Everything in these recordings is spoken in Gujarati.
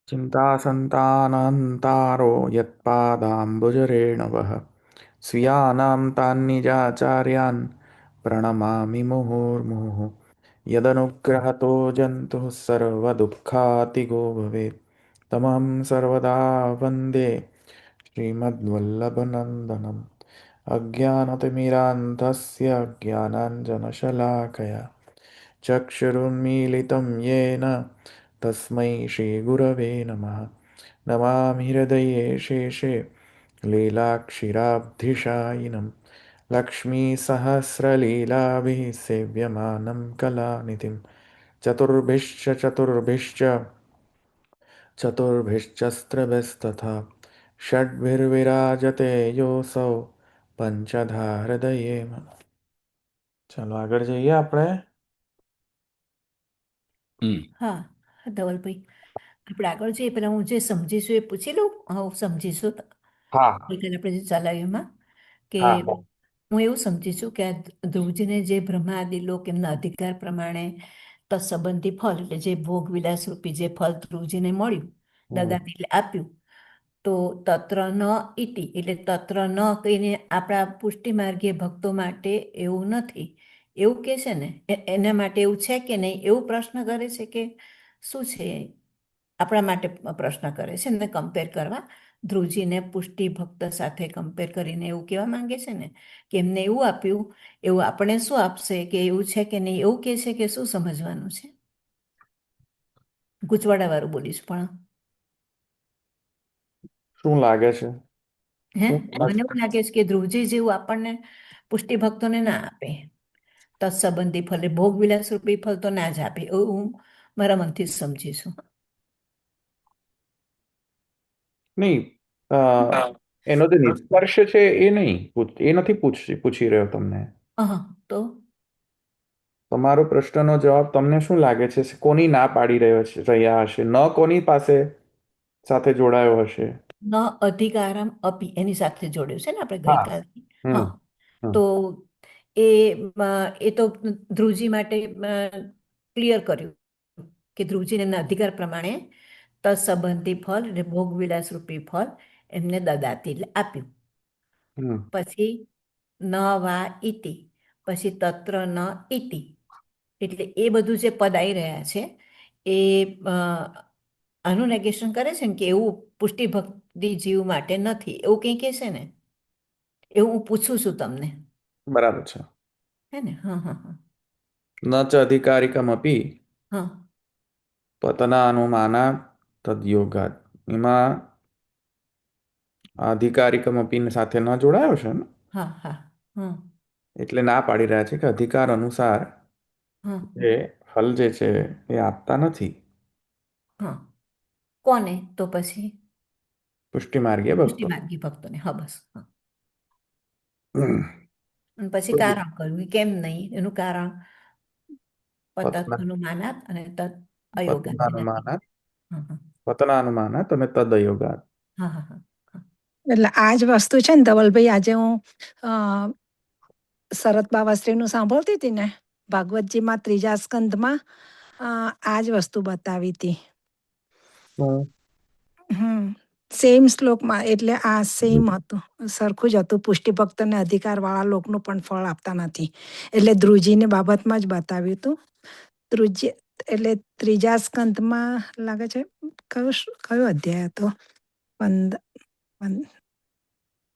चिन्तासन्तानान्तारो यत्पादाम्बुजरेणवः स्वीयानां तान्निजाचार्यान् प्रणमामि मुहुर्मुहुः यदनुग्रहतो जन्तुः सर्वदुःखातिगो भवेत् तमहं सर्वदा वन्दे श्रीमद्वल्लभनन्दनम् अज्ञानतिमिरान्धस्य ज्ञानाञ्जनशलाकया चक्षुरुन्मीलितं येन तस्मै श्रीगुरवे नमः नमामि हृदये शेषे लीलाक्षिराब्धिशायिनं लक्ष्मीसहस्रलीलाभिः सेव्यमानं कलानिधिं चतुर्भिश्च चतुर्भिश्चस्त्रभिस्तथा षड्भिर्विराजते योऽसौ पंचधा हृदये मम। ચાલો આગળ જઈએ આપણે. હા ધવલભાઈ, આપણે આગળ જઈએ પેલા હું જે સમજીશું એ પૂછી લઉં. હું સમજીશું હા ગઈકાલે આપણે જે ચલાવ્યું એમાં કે હા હું એવું સમજી છું કે આ ધ્રુવજીને જે બ્રહ્મા આદિ લોક એમના અધિકાર પ્રમાણે તત્સંબંધી ફળ એટલે જે ભોગ વિલાસ રૂપી જે ફળ ધ્રુવજીને મળ્યું દાદાને એટલે આપ્યું, તો તત્ર ન ઇતિ એટલે તત્ર ન કહીને આપણા પુષ્ટિ માર્ગીય ભક્તો માટે એવું નથી એવું કે છે ને, એના માટે એવું છે કે નહીં એવું પ્રશ્ન કરે છે કે શું છે? આપણા માટે પ્રશ્ન કરે છે ને કમ્પેર કરવા, ધ્રુવજીને પુષ્ટિ ભક્ત સાથે કમ્પેર કરીને એવું કહેવા માંગે છે ને કે એમને એવું આપ્યું એવું આપણે શું આપશે, કે એવું છે કે નહીં એવું કે છે કે શું સમજવાનું છે? ગૂંચવાડા વાળું બોલીશ પણ શું લાગે છે? હે શું મને એવું લાગે છે કે ધ્રુવજી જેવું આપણને પુષ્ટિ ભક્તોને ના આપે, તત્સંબંધી ફળ ભોગ વિલાસ રૂપી ફળ તો ના જ આપે એવું હું મારા મનથી જ સમજીશું. નહીં, અ, એનો જે નિષ્કર્ષ છે એ નહીં એ નથી પૂછી રહ્યો તમને. હા તો તમારો પ્રશ્નનો જવાબ તમને શું લાગે છે કોની ના પાડી રહ્યા હશે? ન કોની પાસે સાથે જોડાયો હશે? ન અધિકારમ અપી એની સાથે જોડ્યું છે ને આપણે હા. ગઈકાલથી. હમ હા હમ તો એ એ તો ધ્રુવજી માટે ક્લિયર કર્યું કે ધ્રુવજીને એમના અધિકાર પ્રમાણે તત્સંબંધી ફળ એટલે ભોગ વિલાસ રૂપી ફળ એમને દદાતી એટલે આપ્યું. હમ પછી ન વા ઇતિ, પછી તત્ર ન ઇતિ એટલે એ બધું જે પદ આવી રહ્યા છે એ આનું નેગેશન કરે છે ને કે એવું પુષ્ટિ ભક્તિ જીવ માટે નથી એવું કંઈ કહે છે ને, એવું હું પૂછું છું તમને. બરાબર છે. હે ને? હા હા હા ન ચ અધિકારિકમપી હા પતનાનુમાના તદ્યોગાત. એમાં અધિકારિકમપી સાથે ન જોડાયો છે ને, હા હા હા એટલે ના પાડી રહ્યા છે કે અધિકાર અનુસાર હા એ ફલ જે છે એ આપતા નથી હા કોને? તો પછી પુષ્ટિ માર્ગીય પુષ્ટિ ભક્તો. માર્ગી ભક્તોને. હા બસ હા. હમ. અને પછી કારણ કહ્યું કે કેમ નહીં, એનું કારણ પતના પતત્વનું માનાત અને તદ અયોગાત નથી. પતનાનુમાનાત હા હા પતનાનુમાનાત અને તદયોગાત. હા હા હા હા એટલે આ જ વસ્તુ છે ને ધવલભાઈ, આજે હું અ, શરદ બાવાશ્રીનું સાંભળતી હતી ને, ભાગવતજીમાં ત્રીજા સ્કંદમાં આ જ વસ્તુ બતાવી હતી. હમ. સેમ શ્લોકમાં, એટલે આ સેમ હતું, સરખું જ હતું. પુષ્ટિ ભક્તને અધિકાર વાળા લોકનું પણ ફળ આપતા નથી, એટલે ધ્રુવજીની બાબતમાં જ બતાવ્યું હતું. ધ્રુવજી એટલે ત્રીજા સ્કંદમાં લાગે છે, કયો અધ્યાય હતો?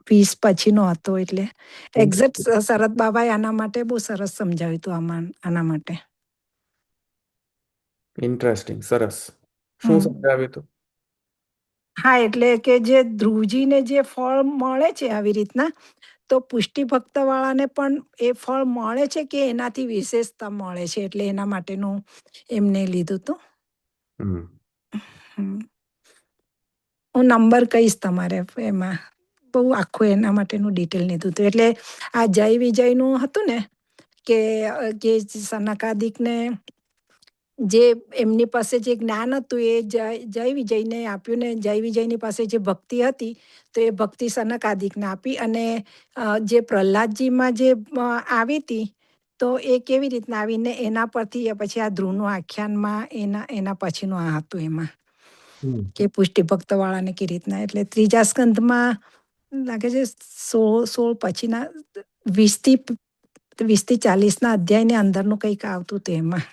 20 પછીનો હતો. એટલે એક્ઝેક્ટ શરદ બાબાએ આના માટે બહુ સરસ સમજાવ્યું હતું. આના માટે ઇન્ટરેસ્ટિંગ, સરસ. શું હમ સમજાવ્યું હતું? હા, એટલે કે જે ધ્રુવજીને જે ફળ મળે છે આવી રીતના, તો પુષ્ટિ ભક્ત વાળાને પણ એ ફળ મળે છે કે એનાથી વિશેષતા મળે છે, એટલે એના માટેનું એમને લીધું હતું. હમ. હમ. હું નંબર કહીશ તમારે, એમાં બહુ આખું એના માટેનું ડિટેલ લીધું હતું. એટલે આ જય વિજયનું હતું ને, કે સનકાદિકને જે એમની પાસે જે જ્ઞાન હતું એ જય વિજયને આપ્યું, ને જય વિજયની પાસે જે ભક્તિ હતી તો એ ભક્તિ સનકાદિકને આપી. અને જે પ્રહલાદજીમાં જે આવી હતી તો એ કેવી રીતના આવીને એના પરથી પછી આ ધ્રુવનું આખ્યાનમાં એના પછીનું આ હતું એમાં. હમ. કે પુષ્ટિ ભક્ત વાળાને કે રીતના. એટલે ત્રીજા સ્કંદમાં લાગે છે 16 પછીના 20 થી 40ના અધ્યાયની અંદરનું કંઈક આવતું હતું એમાં.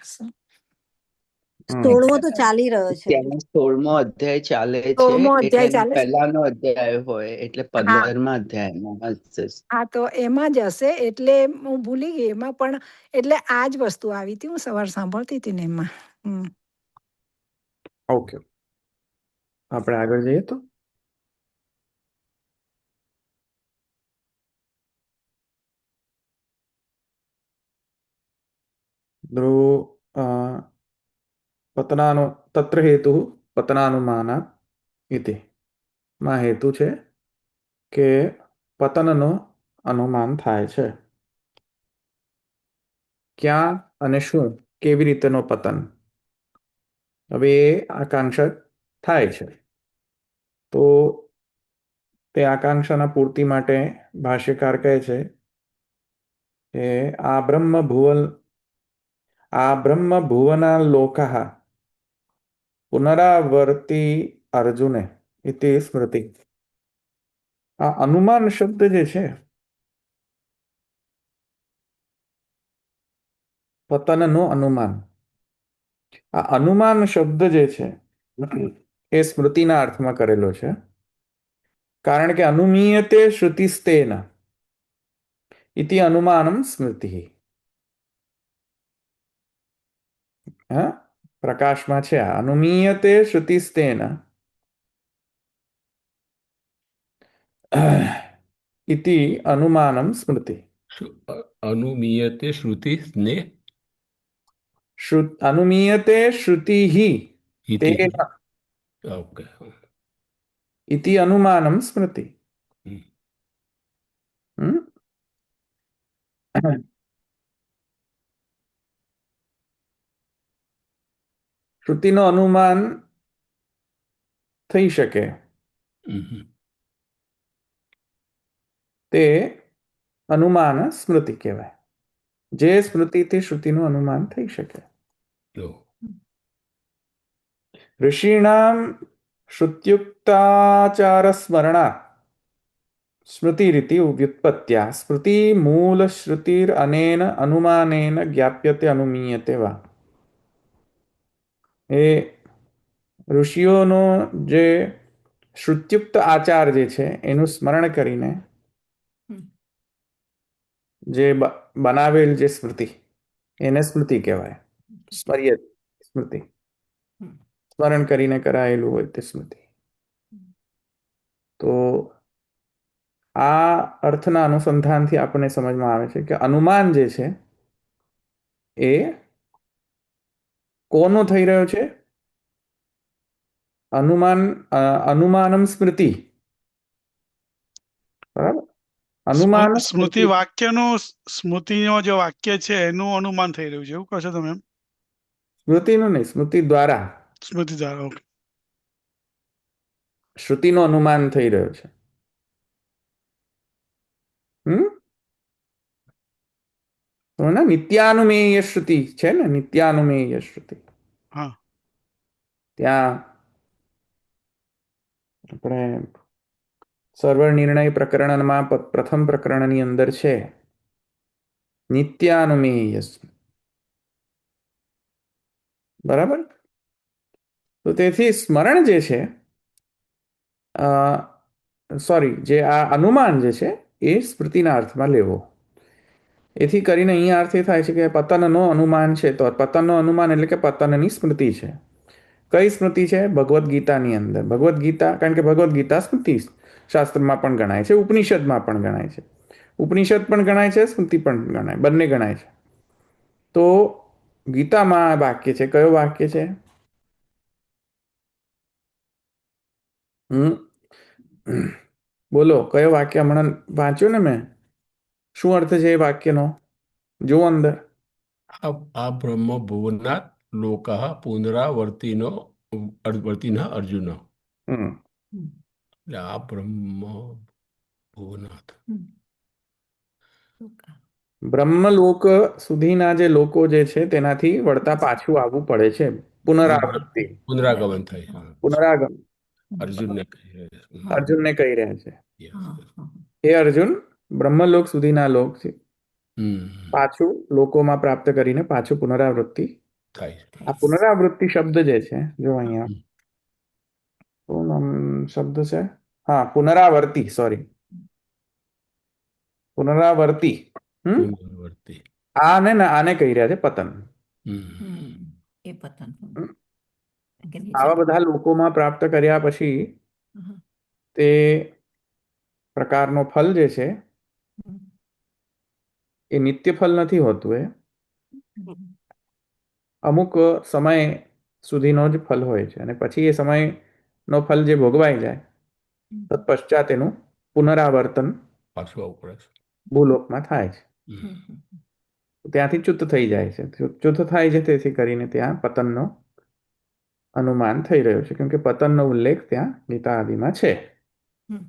હમ 16મો તો ચાલી રહ્યો છે. ત્યાં 16મો અધ્યાય ચાલે છે 16મો એટલે અધ્યાય એનો ચાલે છે. પહેલાનો અધ્યાય હોય એટલે હા 15મા અધ્યાયમાં હશે. હા, તો એમાં જ હશે. એટલે હું ભૂલી ગઈ એમાં, પણ એટલે આ જ વસ્તુ આવી હતી. હું સવાર સાંભળતી હતી ને એમાં. ઓકે, આપણે આગળ જઈએ તો ધ્રુવ પતનાનો તત્ર હેતુ પતનાનુમાના ઇતિ. માં હેતુ છે કે પતનનો અનુમાન થાય છે. ક્યાં અને શું, કેવી રીતેનો પતન, હવે એ આકાંક્ષા થાય છે. તો તે આકાંક્ષાના પૂર્તિ માટે ભાષ્યકાર કહે છે કે આ બ્રહ્મ ભુવના લોકઃ પુનરાવર્તી અર્જુને ઇતિ સ્મૃતિ. આ અનુમાન શબ્દ જે છે, પતનનો અનુમાન, આ અનુમાન શબ્દ જે છે એ સ્મૃતિના અર્થમાં કરેલો છે. કારણ કે અનુમીયતે શ્રુતિસ્તેન ઇતિ અનુમાનમ સ્મૃતિ. હા, પ્રકાશમાં છે આ અનુમીયતે શ્રુતિસ્તેન ઇતિ અનુમાનમ સ્મૃતિ. અનુમીયતે શ્રુતિ ને અનુમીયતે શ્રુતિ ઇતિ. તેન ઓકે. ઇતિ અનુમાનમ સ્મૃતિ. હમ? શ્રુતિનો અનુમાન થઈ શકે તે અનુમાન સ્મૃતિ કહેવાય. જે સ્મૃતિથી શ્રુતિનું અનુમાન થઈ શકે. ઋષિણામ શ્રુત્યુક્તાચાર સ્મરણાत् સ્મૃતિરીતિ વ્યુત્પત્ત્યા સ્મૃતિ મૂલ શ્રુતિર અનેન અનુમાનેન જ્ઞાપ્યતે અનુમીયતે વા. એ ઋષિઓનો જે શ્રુત્યુક્ત આચાર જે છે એનું સ્મરણ કરીને જે બનાવેલ જે સ્મૃતિ, એને સ્મૃતિ કહેવાય. સ્મર્ય સ્મૃતિ, સ્મરણ કરીને કરાયેલું હોય તે સ્મૃતિ. તો આ અર્થના અનુસંધાનથી આપણને સમજમાં આવે છે કે અનુમાન જે છે એ કોનો થઈ રહ્યો છે? અનુમાનમ સ્મૃતિ. બરાબર? અનુમાન સ્મૃતિ સ્મૃતિ. વાક્યનું, સ્મૃતિનો જે વાક્ય છે એનું અનુમાન થઈ રહ્યું છે એવું કહો છો તમે એમ? સ્મૃતિનું નહીં, સ્મૃતિ દ્વારા સ્મૃતિ દ્વારા. ઓકે. શ્રુતિનો અનુમાન થઈ રહ્યો છે. તો ને નિત્યાનુમેય શ્રુતિ છે ને, નિત્યાનુમેય શ્રુતિ. હા. ત્યાં આપણે સર્વર નિર્ણય પ્રકરણમાં પ્રથમ પ્રકરણની અંદર છે નિત્યાનુમેય. બરાબર? તો તેથી સ્મરણ જે છે, સોરી, જે આ અનુમાન જે છે એ સ્મૃતિના અર્થમાં લેવો. એથી કરીને અહીંયા અર્થ એ થાય છે કે પતનનો અનુમાન છે, તો પતનનો અનુમાન એટલે કે પતનની સ્મૃતિ છે. કઈ સ્મૃતિ છે? ભગવદ્ ગીતાની અંદર. ભગવદ્ ગીતા, કારણ કે ભગવદ્ ગીતા સ્મૃતિ શાસ્ત્રમાં પણ ગણાય છે, ઉપનિષદમાં પણ ગણાય છે. ઉપનિષદ પણ ગણાય છે, સ્મૃતિ પણ ગણાય, બંને ગણાય છે. તો ગીતામાં આ વાક્ય છે, કયો વાક્ય છે? બોલો, કયો વાક્ય હમણાં વાંચ્યો ને મેં? શું અર્થ છે એ વાક્યનો? જો અંદર. આ બ્રહ્મ ભુવનાત લોક પુનરાવર્તિનો વર્તિન અર્જુન. એટલે આ બ્રહ્મ ભુવનાથ. બ્રહ્મલોક સુધીના જે લોકો જે છે તેનાથી વળતા પાછું આવવું પડે છે. પુનરાવૃત્તિ પુનરાગમન થાય. હા. પુનરાગમ અર્જુનને કહી રહ્યા છે. અર્જુનને કહી રહ્યા છે Yes, હા, yes. હા. હે અર્જુન, બ્રહ્મલોક સુધીના લોક છે હમ. પાછું લોકોમાં પ્રાપ્ત કરીને પાછું પુનરાવૃત્તિ. થાય છે. આ પુનરાવૃત્તિ શબ્દ જે છે, જો અહીંયા હમ. શબ્દ છે, હા, પુનરાવર્તી, સોરી, પુનરાવર્તી. પુનરાવર્તી. આને કહી રહ્યા છે પતન. હમ. એ પતન. હમ. કે નીચે આવા બધા લોકોમાં પ્રાપ્ત કર્યા પછી હમ. તે પ્રકારનો ફલ જે છે હમ. એ નિત્ય ફલ નથી હોતું, એ અમુક સમય સુધીનો જ ફલ હોય છે, અને પછી એ સમયનો ફલ જે ભોગવાઈ જાય તત્પશ્ચાત એનું પુનરાવર્તન પાછું આવવું પડે છે. ભૂલોકમાં થાય છે. હમ. ત્યાંથી ચ્યુત થઈ જાય છે. ચ્યુત થાય છે, તેથી કરીને ત્યાં પતનનો અનુમાન થઈ રહ્યો છે, કેમ કે પતનનો ઉલ્લેખ ત્યાં ગીતા આદિમાં છે. હમ.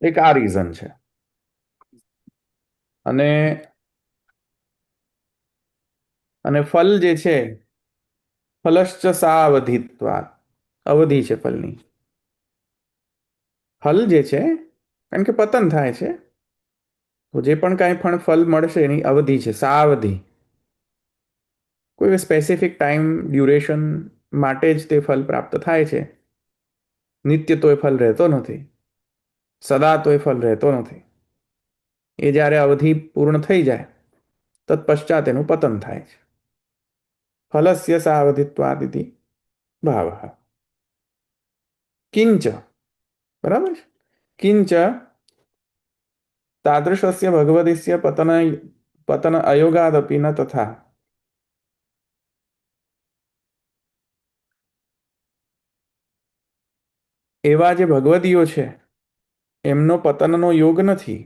એક આ રીઝન છે. અને ફલ જે છે, ફલશ્ચ સાવધિત્વાत्, અવધિ છે ફલની. ફલ જે છે, કારણ કે પતન થાય છે, તો જે પણ કાંઈ પણ ફલ મળશે એની અવધિ છે, સાવધિ. કોઈ સ્પેસિફિક ટાઈમ ડ્યુરેશન માટે જ તે ફલ પ્રાપ્ત થાય છે. નિત્ય તો એ ફલ રહેતો નથી, સદા તો એ ફલ રહેતો નથી. એ જ્યારે અવધિ પૂર્ણ થઈ જાય તત્પશ્ચાત એનું પતન થાય છે. ફલસ્ય સાવધિત્વાદિતિ ભાવઃ. કિંચ, બરાબર છે, કિંચ તાદૃશસ્ય ભગવદસ્ય પતન અયોગાદપી ન તથા. એવા જે ભગવદીઓ છે એમનો પતનનો યોગ નથી.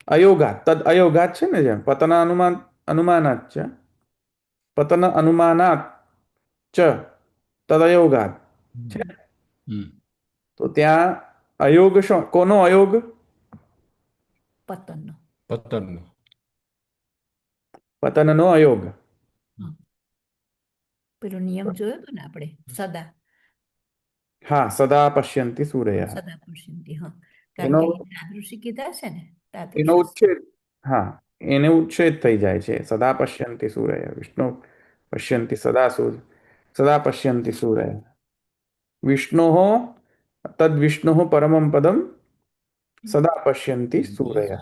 અયોગાત, તદ અયોગાત છે ને, જેમ પતન અનુમાનાત છે, પતન અનુમાનાત ચ તદયોગાત છે. હમ. તો ત્યાં અયોગ શું, કોનો અયોગ? પતનનો. પતનનો. પતનનો અયોગ. પેલો નિયમ જોયો હતો ને આપણે, સદા હા, સદા પશ્યંતિ સૂર્ય. સદા પશ્યંતિ. હા, કારણ એનો કે અહીં તાદૃશી કીધા છે ને, એનો તાદૃશ. ઉચ્છેદ, હા, એને ઉચ્છેદ થઈ જાય છે. સદા પશ્યંતિ સૂર્ય, વિષ્ણુ પશ્યંતિ સદા પશ્યંતિ સૂર્ય. વિષ્ણો તદ વિષ્ણુ પરમં પદમ સદા પશ્યંતિ સૂર્ય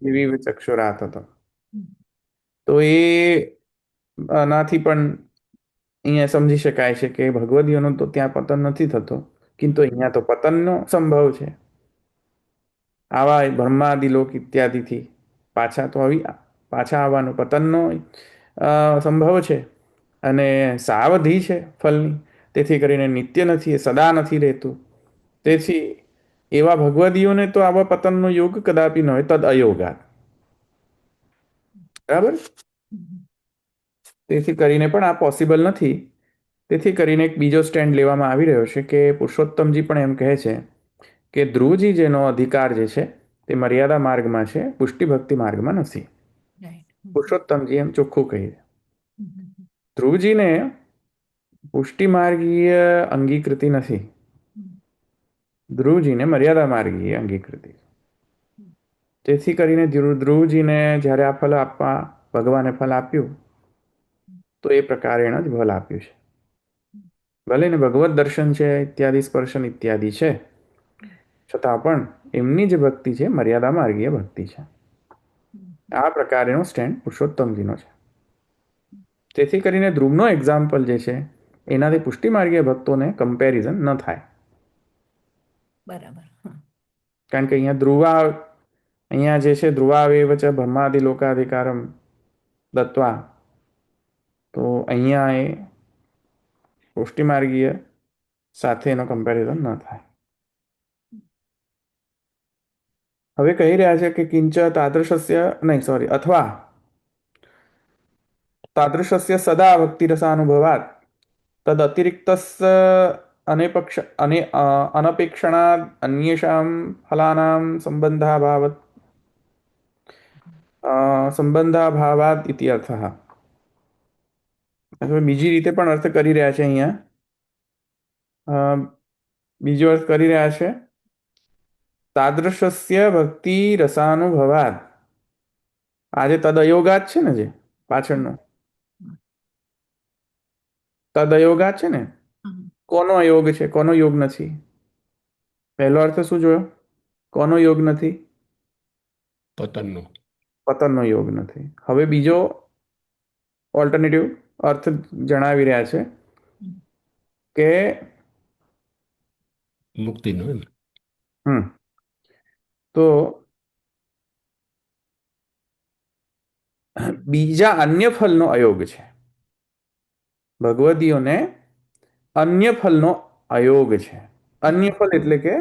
દિવિ ચક્ષુરાતત. તો એ આનાથી પણ અહીંયા સમજી શકાય છે કે ભગવદીઓનું તો ત્યાં પતન નથી થતો, કિંતુ અહીંયા તો પતનનો સંભવ છે. આવા બ્રહ્માદિ લોક ઇત્યાદિથી પાછા આવવાનો પતનનો સંભવ છે. અને સાવધિ છે ફલની, તેથી કરીને નિત્ય નથી, એ સદા નથી રહેતું. તેથી એવા ભગવદીઓને તો આવા પતનનો યોગ કદાપી ન હોય, તદ અયોગાત. બરાબર. તેથી કરીને પણ આ પોસિબલ નથી. તેથી કરીને એક બીજો સ્ટેન્ડ લેવામાં આવી રહ્યો છે કે પુરુષોત્તમજી પણ એમ કહે છે કે ધ્રુવજી જેનો અધિકાર જે છે તે મર્યાદા માર્ગમાં છે, પુષ્ટિ ભક્તિ માર્ગમાં નથી. પુરુષોત્તમજી એમ ચોખ્ખું કહી દે. ધ્રુવજીને પુષ્ટિ માર્ગીય અંગીકૃતિ નથી, ધ્રુવજીને મર્યાદા માર્ગીય અંગીકૃતિ. તેથી કરીને ધ્રુવજીને જ્યારે આ ફલ આપવા ભગવાને ફલ આપ્યું તો એ પ્રકારે એણે જ ફલ આપ્યું છે. ભલે ને ભગવત દર્શન છે, ઇત્યાદિ સ્પર્શન ઇત્યાદિ છે, છતાં પણ એમની જે ભક્તિ છે મર્યાદા માર્ગીય ભક્તિ છે. આ પ્રકારેનો સ્ટેન્ડ પુરુષોત્તમજીનો છે. તેથી કરીને ધ્રુવનો એક્ઝામ્પલ જે છે એનાથી પુષ્ટિ માર્ગીય ભક્તોને કમ્પેરિઝન ન થાય. બરાબર. કારણ કે અહીંયા જે છે ધ્રુવાવેવ ચ બ્રહ્માદિ લોકાધિકારમ દત્વા, તો અહીંયા એ પુષ્ટિ માર્ગીય સાથે એનો કમ્પેરિઝન ન થાય. હવે કહી રહ્યા છે કે કિંચ તાદૃશસ્ય નહીં, સોરી, અથવા તાદૃશસ્ય સદા ભક્તિરસાનુભવાત તદ અતિરિક્તસ્ય અનપેક્ષણાદ અન્યેષાં ફલાનાં સંબંધાભાવત. સંબંધાભાવાદ ઇતિ અર્થઃ. અથવા બીજી રીતે પણ અર્થ કરી રહ્યા છે અહીંયા. અ, બીજો અર્થ કરી રહ્યા છે તાદૃશસ્ય ભક્તિ રસાનુભવાદ. આ જે તદયોગાત છે ને, જે પાછળનો તદયોગાત છે ને, કોનો યોગ છે, કોનો યોગ નથી? પહેલો અર્થ શું જોયો? કોનો યોગ નથી? પતનનો. પતનનો યોગ નથી. હવે બીજો ઓલ્ટરનેટિવ અર્થ જણાવી રહ્યા છે કે મુક્તિનો એમ. તો બીજા અન્ય ફલનો અયોગ છે. ભગવદીઓને અન્ય ફલનો અયોગ છે. અન્ય ફલ એટલે કે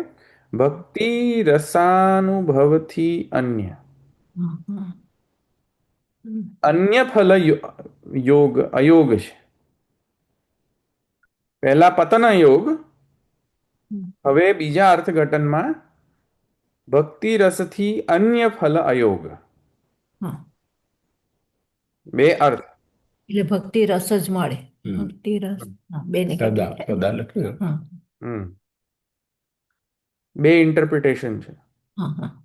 ભક્તિ રસાનુભવથી અન્ય અન્ય ફલ યોગ અયોગ છે. પહેલા પતન યોગ, હવે બીજા અર્થઘટનમાં ભક્તિ રસથી અન્ય ફલ અયોગ. હા, બે અર્થ. એટલે ભક્તિ રસ જ મળે. હમ. ભક્તિ રસ, હા, બે સદા નેગેટિવ. સદા લખ્યું ને. હા, હમ. બે ઇન્ટરપ્રિટેશન છે. હા, હા.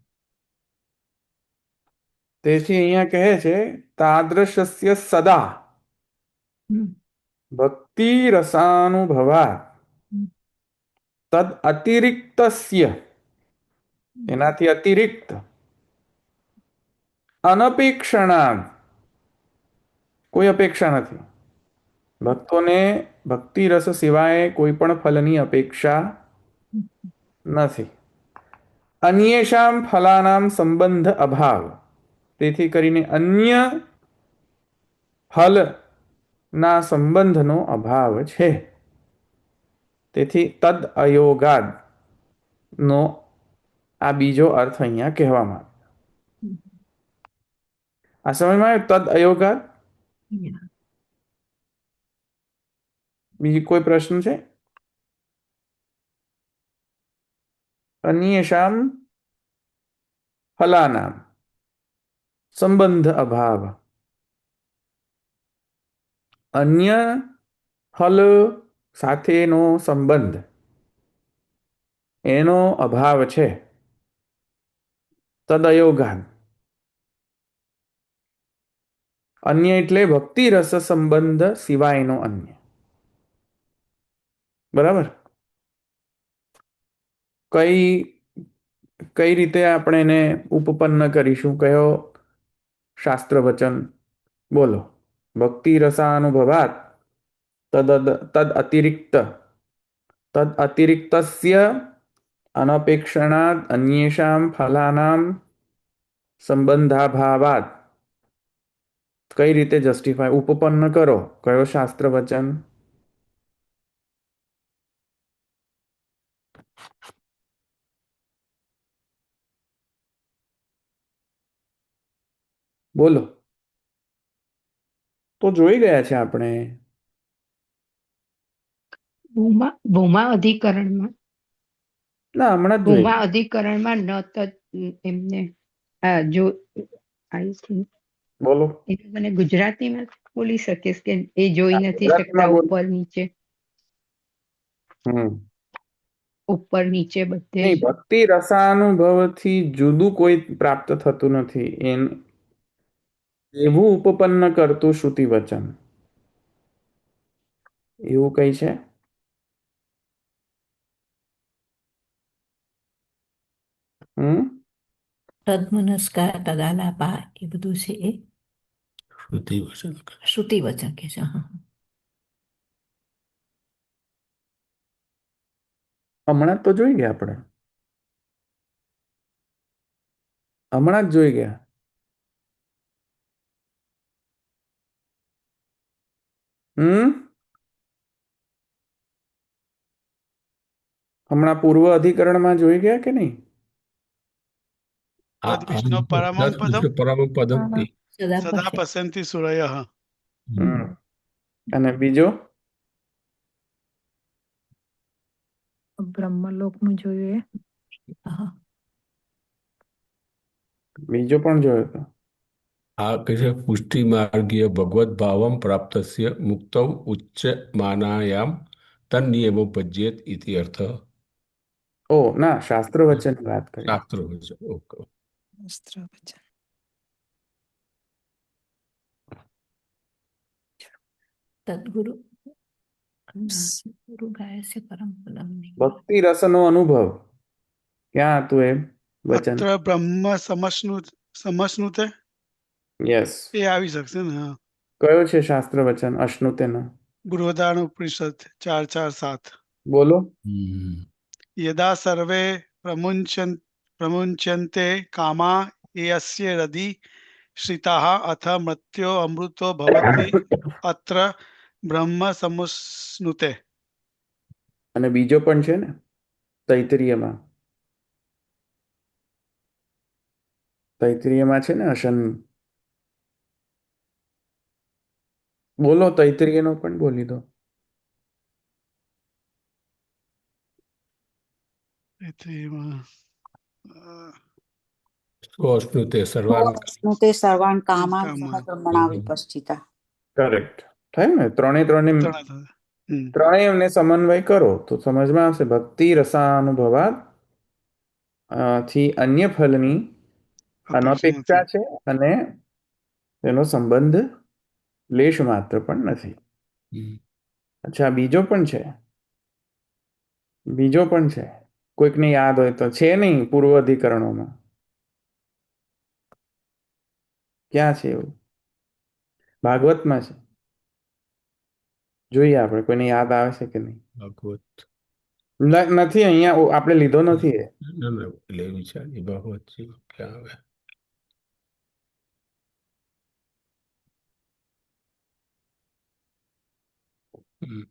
તેથી અહીંયા કહે છે તાદૃશસ્ય સદા હમ, ભક્તિ રસાનુભવા હમ, તદ અતિરિક્તસ્ય, એનાથી અતિરિક્ત અનપેક્ષણા, કોઈ અપેક્ષા નથી. ભક્તોને ભક્તિ રસ સિવાય કોઈ પણ ફલની અપેક્ષા નથી. અન્યેષામ ફલાનામ સંબંધ અભાવ, તેથી કરીને અન્ય ફલના સંબંધનો અભાવ છે. તેથી તદ અયોગાદ નો આ બીજો અર્થ અહીંયા કહેવામાં આવે. આ સમયમાં આવ્યું તદ અયોગાદ? yeah. બીજી કોઈ પ્રશ્ન છે? અન્યેષામ ફલાનામ સંબંધ અભાવ, અન્ય ફલ સાથેનો સંબંધ એનો અભાવ છે. તદયોગાન, અન્ય એટલે ભક્તિ રસ સંબંધ સિવાયનો અન્ય. બરાબર? કઈ રીતે આપણે એને ઉપપન્ન કરીશું? કયો શાસ્ત્ર વચન બોલો? ભક્તિ રસાનુભવાત તદ અતિરિક્તસ્ય અનપેક્ષણાદ અન્યેષામ ફલાનામ સંબંધાભાવાત. કઈ રીતે જસ્ટિફાય? ઉપપન્ન કરો. કયો શાસ્ત્ર વચન? બોલો. તો જોઈ ગયા છે આપણે. ભૂમા અધિકરણમાં ના, હમણાં જ જોઈ. ભૂમા અધિકરણમાં ન તદ એમને જો આઈ થિંક બોલો. એ મને ગુજરાતીમાં બોલી શકીશ કે એ જોઈ નથી ગુજરાતીમાં શકતા બોલો. ઉપર નીચે બધે નહીં, જ. ભક્તિ રસાનુભવથી જુદું કોઈ પ્રાપ્ત થતું નથી. એવું ઉપપન્ન કરતું શ્રુતિ વચન એવું કઈ છે? તદમનસ્કાર તદાલાપા એ બધું છે એ શ્રુતિ વચન. શ્રુતિ વચન કે છે. હા, હમણાં જ તો જોઈ ગયા આપણે. હમણાં જ જોઈ ગયા. હમણાં પૂર્વ અધિકરણમાં જોઈ ગયા કે નહીં? તદ વિષ્ણુ પરમં પદમ પરમ પદમ તે. સદા સદા પશ્ય. પશ્યંતિ સૂરયઃ. અને બીજો બ્રહ્મલોકનું જોયું એ. હા, બીજો પણ જોયો હતો. આ કહે છે પુષ્ટિ માર્ગીય ભગવત ભાવમ પ્રાપ્તસ્ય મુક્તૌ ઉચ્ચ માનાયામ તન્નિયમો ભજ્યેત ઇતિ અર્થ. ઓ ના, શાસ્ત્ર વચનની વાત કરી. શાસ્ત્રો છે. ઓકે. શાસ્ત્ર વચન. તદ્ગુરુ ગુરુ ગાયસ્ય પરમ ફલમ ભક્તિ રસનો અનુભવ ક્યાં હતું એ વચન? અત્ર બ્રહ્મ સમશ્નુતે યસ. એ આવી શકશે ને? હા. કયો છે શાસ્ત્ર વચન અશ્નુતેનો? બૃહદારણ ઉપનિષદ 4:4-7. બોલો. યદા સર્વે પ્રમુંચ્યન્તે કામા એયસ્ય હૃદિ શ્રિતાઃ અથ મૃત્યો અમૃતો ભવતિ અત્ર બ્રહ્મ સમશ્નુતે. અને બીજો પણ છે ને તૈત્રીયમાં. તૈત્રીયમાં છે ને અશન. બોલો, તૈત્રીયનો પણ બોલી દો. સ્વશ્નુતે સર્વાન સ્નુતે સર્વાન કામાન સહ કામાન. બ્રહ્મણા વિપશ્ચિતા. કરેક્ટ. થાય ને ત્રણે ત્રણે. હમ. ત્રણેય એમને સમન્વય કરો તો સમજમાં આવશે. ભક્તિ રસાનુભવાત થી અન્ય ફલની અપેક્ષા અનપેક્ષા નથી. છે અને તેનો સંબંધ લેશ માત્ર પણ નથી. અચ્છા, બીજો પણ છે. બીજો પણ છે. કોઈકને યાદ હોય તો. છે નહીં પૂર્વ અધિકરણોમાં. ક્યાં છે એવું? ભાગવતમાં છે. જોઈએ આપણે કોઈને યાદ આવે છે કે નહીં. ભાગવત. નથી, અહીંયા આપણે લીધો નથી એ. ના ના એટલે વિચાર એ ભાગવત છે ક્યાં આવે. હમ.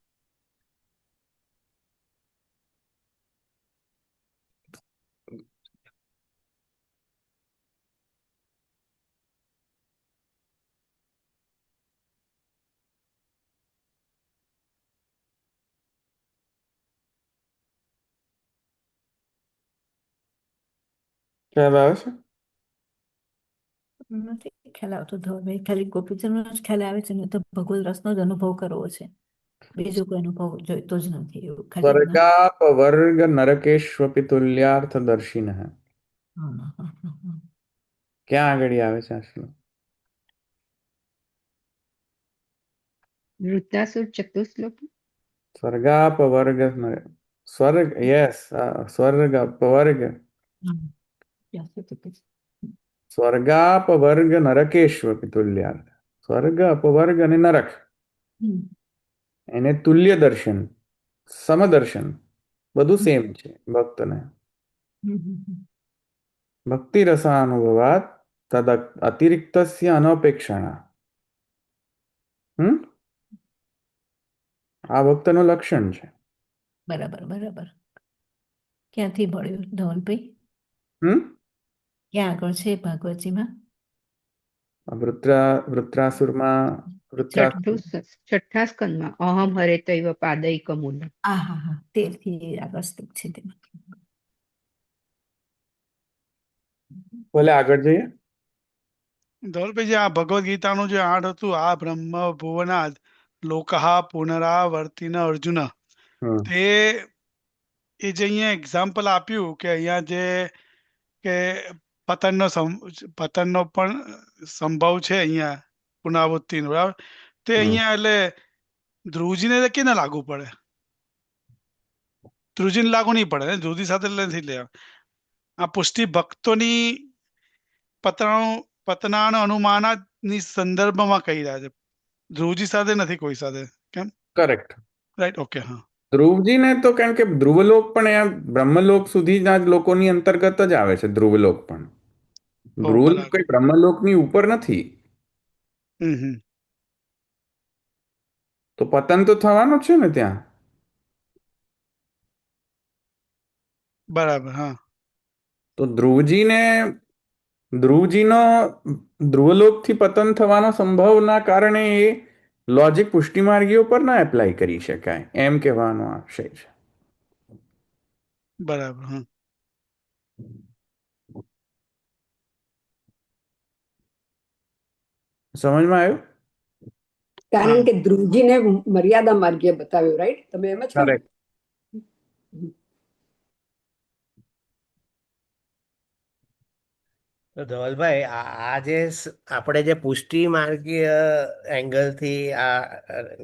ખ્યાલ આવે છે? નથી ખ્યાલ આવતો ધવલભાઈ. ખાલી ગોપીચંદનો જ ખ્યાલ આવે છે ને, તો ભગવત રસનો જ અનુભવ કરવો છે. બીજો કોઈ અનુભવ જોઈતો જ નથી. એવું ખાલી સ્વર્ગાપવર્ગ નરકેશ્વપી તુલ્યાર્થ દર્શિન. હા, હા, હા, હા. ક્યાં આગળ આવે છે આ શ્લોક? વૃત્તાસુર ચતુશ્લોક. સ્વર્ગાપવર્ગ સ્વર્ગ, યસ. સ્વર્ગ અપવર્ગ. હમ. Yes, it is. સ્વર્ગાપવર્ગ નરકેશ્વપી તુલ્યાર્થ. સ્વર્ગ અપવર્ગ અને નરક હમ. એને તુલ્ય દર્શન, સમદર્શન બધું સેમ છે ભક્તને. હમ, હમ, હમ. ભક્તિ રસાનુભવાત તદ અતિરિક્તસ્ય અનપેક્ષણા. આ ભક્તનું લક્ષણ છે. બરાબર, બરાબર. ક્યાંથી મળ્યું ધવલભાઈ? હમ ક્યાં આગળ છે ભાગવતજીમાં? વૃત્રાસુરમાં છઠ્ઠા સ્કંદમાં અહમ હરે તૈવ પાદૈક મૂલ. હા, હા, હા. 13થી આગળ શ્લોક છે તેમાં. ભલે આગળ જઈએ. ધવલભાઈ, જે આ ભગવદ ગીતાનું જે 8 હતું, આ બ્રહ્મ ભુવનાદ લોકહા પુનરાવર્તિન અર્જુન, હમ તે એ જે અહીંયા એક્ઝામ્પલ આપ્યું કે અહીંયા જે કે પતનનો પણ સંભવ છે અહીંયા પુનરાવૃત્તિનો, બરાબર. તે અહીંયા એટલે ધ્રુવજીને કે ના લાગુ પડે? ધ્રુવજીને લાગુ નહીં પડે ને, ધ્રુવજી સાથે નથી લેવા. આ પુષ્ટિ ભક્તોની પતનાન અનુમાનની સંદર્ભમાં કહી રહ્યા છે. ધ્રુવજી સાથે નથી કોઈ સાથે. કેમ? કરેક્ટ. રાઈટ. ઓકે. હા. ધ્રુવજીને તો કારણ કે ધ્રુવલોક પણ એ બ્રહ્મલોક સુધીના જ લોકોની અંતર્ગત જ આવે છે. ધ્રુવલોક પણ ઓ, ધ્રુવલોક બરાબર. કઈ બ્રહ્મલોકની ઉપર નથી. હમ. તો પતન તો થવાનું જ છે ને ત્યાં. બરાબર. હા. તો ધ્રુવજીનો ધ્રુવલોકથી પતન થવાનો સંભવના કારણે એ લોજિક પુષ્ટિમાર્ગીઓ પર ના એપ્લાય કરી શકાય એમ કહેવાનો આશય છે. બરાબર. હા. સમજમાં આવ્યું? કારણ હા કે ધ્રુવજીને મર્યાદા માર્ગે બતાવ્યું, રાઈટ? તમે એમ જ કહો ને? કરેક્ટ. તો ધવલભાઈ આ જે આપણે જે પુષ્ટિ માર્ગીય એંગલથી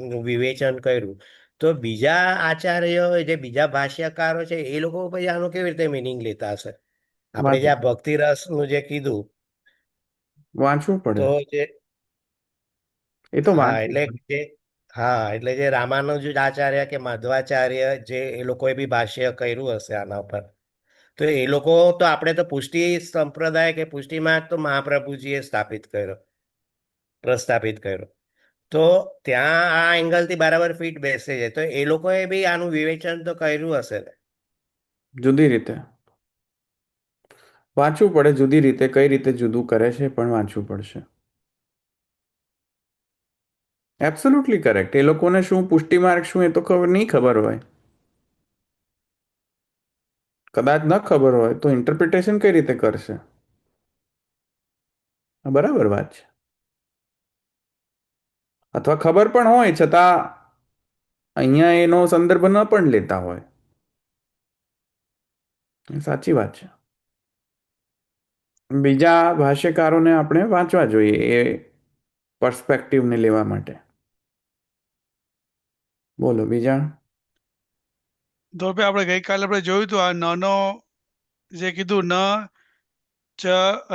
નું વિવેચન કર્યું, તો બીજા આચાર્યો જે બીજા ભાષ્યકારો છે એ લોકો પછી આનો કેવી રીતે મિનિંગ લેતા હશે? આપણે જે વાંચવું આ ભક્તિ રસનું જે કીધું, વાંચવું પડે. તો જે એ તો હા વાંચવું એટલે પડે. જે હા એટલે જે રામાનુજ આચાર્ય કે માધવાચાર્ય જે એ લોકોએ બી ભાષ્ય કર્યું હશે આના ઉપર, તો એ લોકો તો આપણે તો પુષ્ટિ સંપ્રદાય કે પુષ્ટિ માર્ગ તો મહાપ્રભુજીએ પ્રસ્થાપિત કર્યો. તો ત્યાં આ એંગલથી બરાબર ફિટ બેસે છે, તો એ લોકોએ બી આનું વિવેચન તો કર્યું હશે ને? જુદી રીતે વાંચવું પડે. જુદી રીતે કઈ રીતે જુદું કરે છે પણ વાંચવું પડશે. Absolutely correct. એ લોકોને શું પુષ્ટિ માર્ગ શું એ તો નહીં ખબર હોય. કદાચ ન ખબર હોય તો ઇન્ટરપ્રિટેશન કઈ રીતે કરશે? આ બરાબર વાત છે. અથવા ખબર પણ હોય છતાં અહીંયા એનો સંદર્ભ ન પણ લેતા હોય. એ સાચી વાત છે. બીજા ભાષ્યકારોને આપણે વાંચવા જોઈએ એ પર્સપેક્ટિવને લેવા માટે. બોલો બીજા. ધોળભાઈ આપણે ગઈકાલે આપણે જોયું હતું આ નાનો જે કીધું ન ચ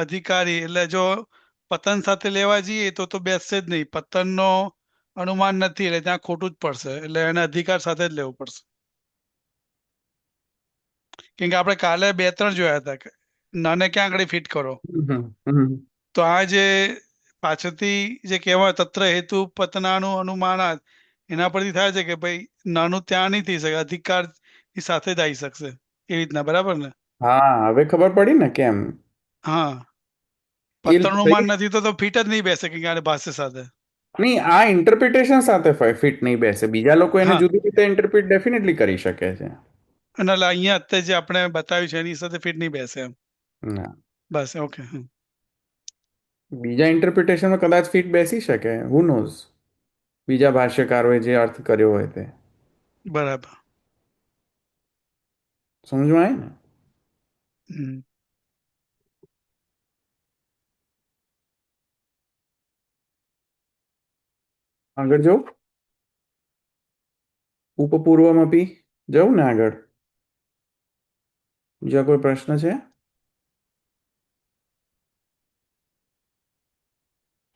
અધિકારી, એટલે જો પતન સાથે લેવા જઈએ તો બેસશે જ નહીં. પતનનો અનુમાન નથી એટલે ત્યાં ખોટું જ પડશે, એટલે એને અધિકાર સાથે જ લેવું પડશે. કેમ કે આપણે કાલે 2-3 જોયા હતા કે નાને ક્યાં આગળ ફિટ કરો. હમ, હમ. તો આ જે પાછળથી જે કહેવાય તત્ર હેતુ પતનાનું અનુમાનાત, એના પરથી થાય છે કે ભાઈ નાનું ત્યાં નહીં થઈ શકે, અધિકાર ની સાથે જ આવી શકશે એ રીતના. બરાબર ને? હા, હવે ખબર પડી ને કેમ. હા, એ પતન સહી અનુમાન નથી તો ફિટ જ નહીં બેસે કે ભાષ્ય સાથે. નહીં, આ ઇન્ટરપ્રિટેશન સાથે ફિટ નહીં બેસે. બીજા લોકો એને હા, જુદી રીતે ઇન્ટરપ્રિટ ડેફિનેટલી કરી શકે છે. અને એટલે અહીંયા અત્યારે જે આપણે બતાવ્યું છે એની સાથે ફિટ નહીં બેસે એમ. ના, બસ, ઓકે. બીજા ઇન્ટરપ્રિટેશનમાં કદાચ ફિટ બેસી શકે. હુ નોઝ? બીજા ભાષ્યકારોએ જે અર્થ કર્યો હોય તે બરાબર. સમજમાં આવે ને? હમ. આગળ જવું? ઉપપૂર્વમપી જવું ને આગળ? બીજા કોઈ પ્રશ્ન છે?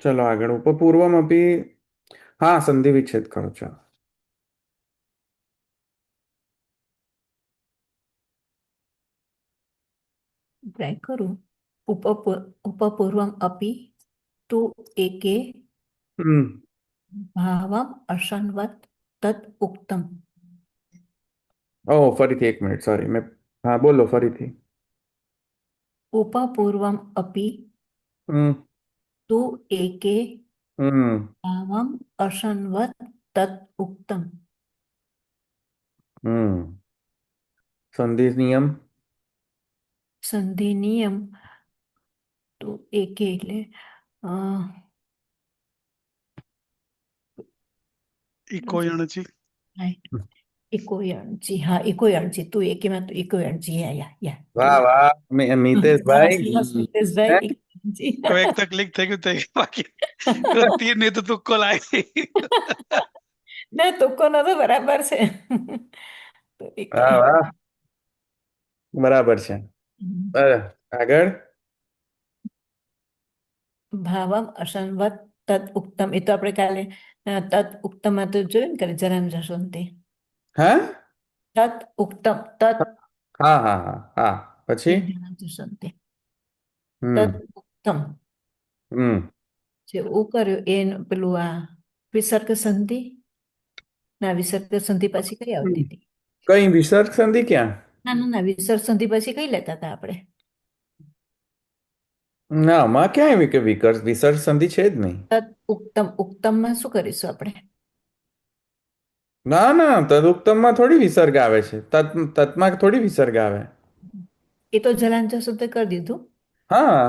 ચલો આગળ. ઉપપૂર્વમપી. હા, સંધિ વિચ્છેદ કરો. ચાલો. ટ્રાય કરું. ઉપપૂર્વમ અપી તુ એકે હમ. ભાવમ અસન્વત તદ ઉક્તમ. ઓહ, ફરીથી 1 મિનિટ, સોરી. હા, બોલો ફરીથી. ઉપપૂર્વમ અપી હમ. તુ એકે હમ. ભાવમ અસન્વત તદ ઉક્તમ. હમ. સંધિ નિયમ. સંધિ નિયમ તો એકે એટલે ઇકો યણચી. ઇકોયણજી. હા, ઇકોયણજી. તું એકેમાં તો ઇકોયણજી. યા વાહ વાહ, મિતેશભાઈ. મિતેશભાઈ ઇકોયણજી. હવે એક તો ક્લિક થઈ ગયું, થઈ બાકી પેલો તીર નહીં તો તુક્કો લાવી. ના, તુક્કો નતો, બરાબર છે. તો વાહ વાહ, બરાબર છે. આગળ. ભાવમ અસંવત તદ ઉક્તમ. એ તો આપણે કાલે તદ ઉક્તમમાં તો જોયું ને, કરે જરામ જશોન તે. હા તદ ઉક્તમ. તદ હા હા હા હા. પછી. જરામ જશોન તે. તદ હમ. ઉક્તમ હમ. જે ઓ કર્યું એ પેલું આ વિસર્ગ સંધિ. ના, વિસર્ગ સંધિ પછી કઈ આવતી હતી? કઈ વિસર્ગ સંધિ ક્યાં? ના, વિસર્ગ સંધિ પછી કઈ લેતા હતા આપણે? ના, આમાં ક્યાં આવી કે વિસર્ગ સંધિ છે જ નહીં. તદ ઉક્તમ. ઉક્તમમાં શું કરીશું આપણે? ના ના, તદુક્તમમાં થોડી વિસર્ગ આવે છે. તત્માં થોડી વિસર્ગ આવે. એ તો જલાંજ શુદ્ધ કરી દીધું. હા,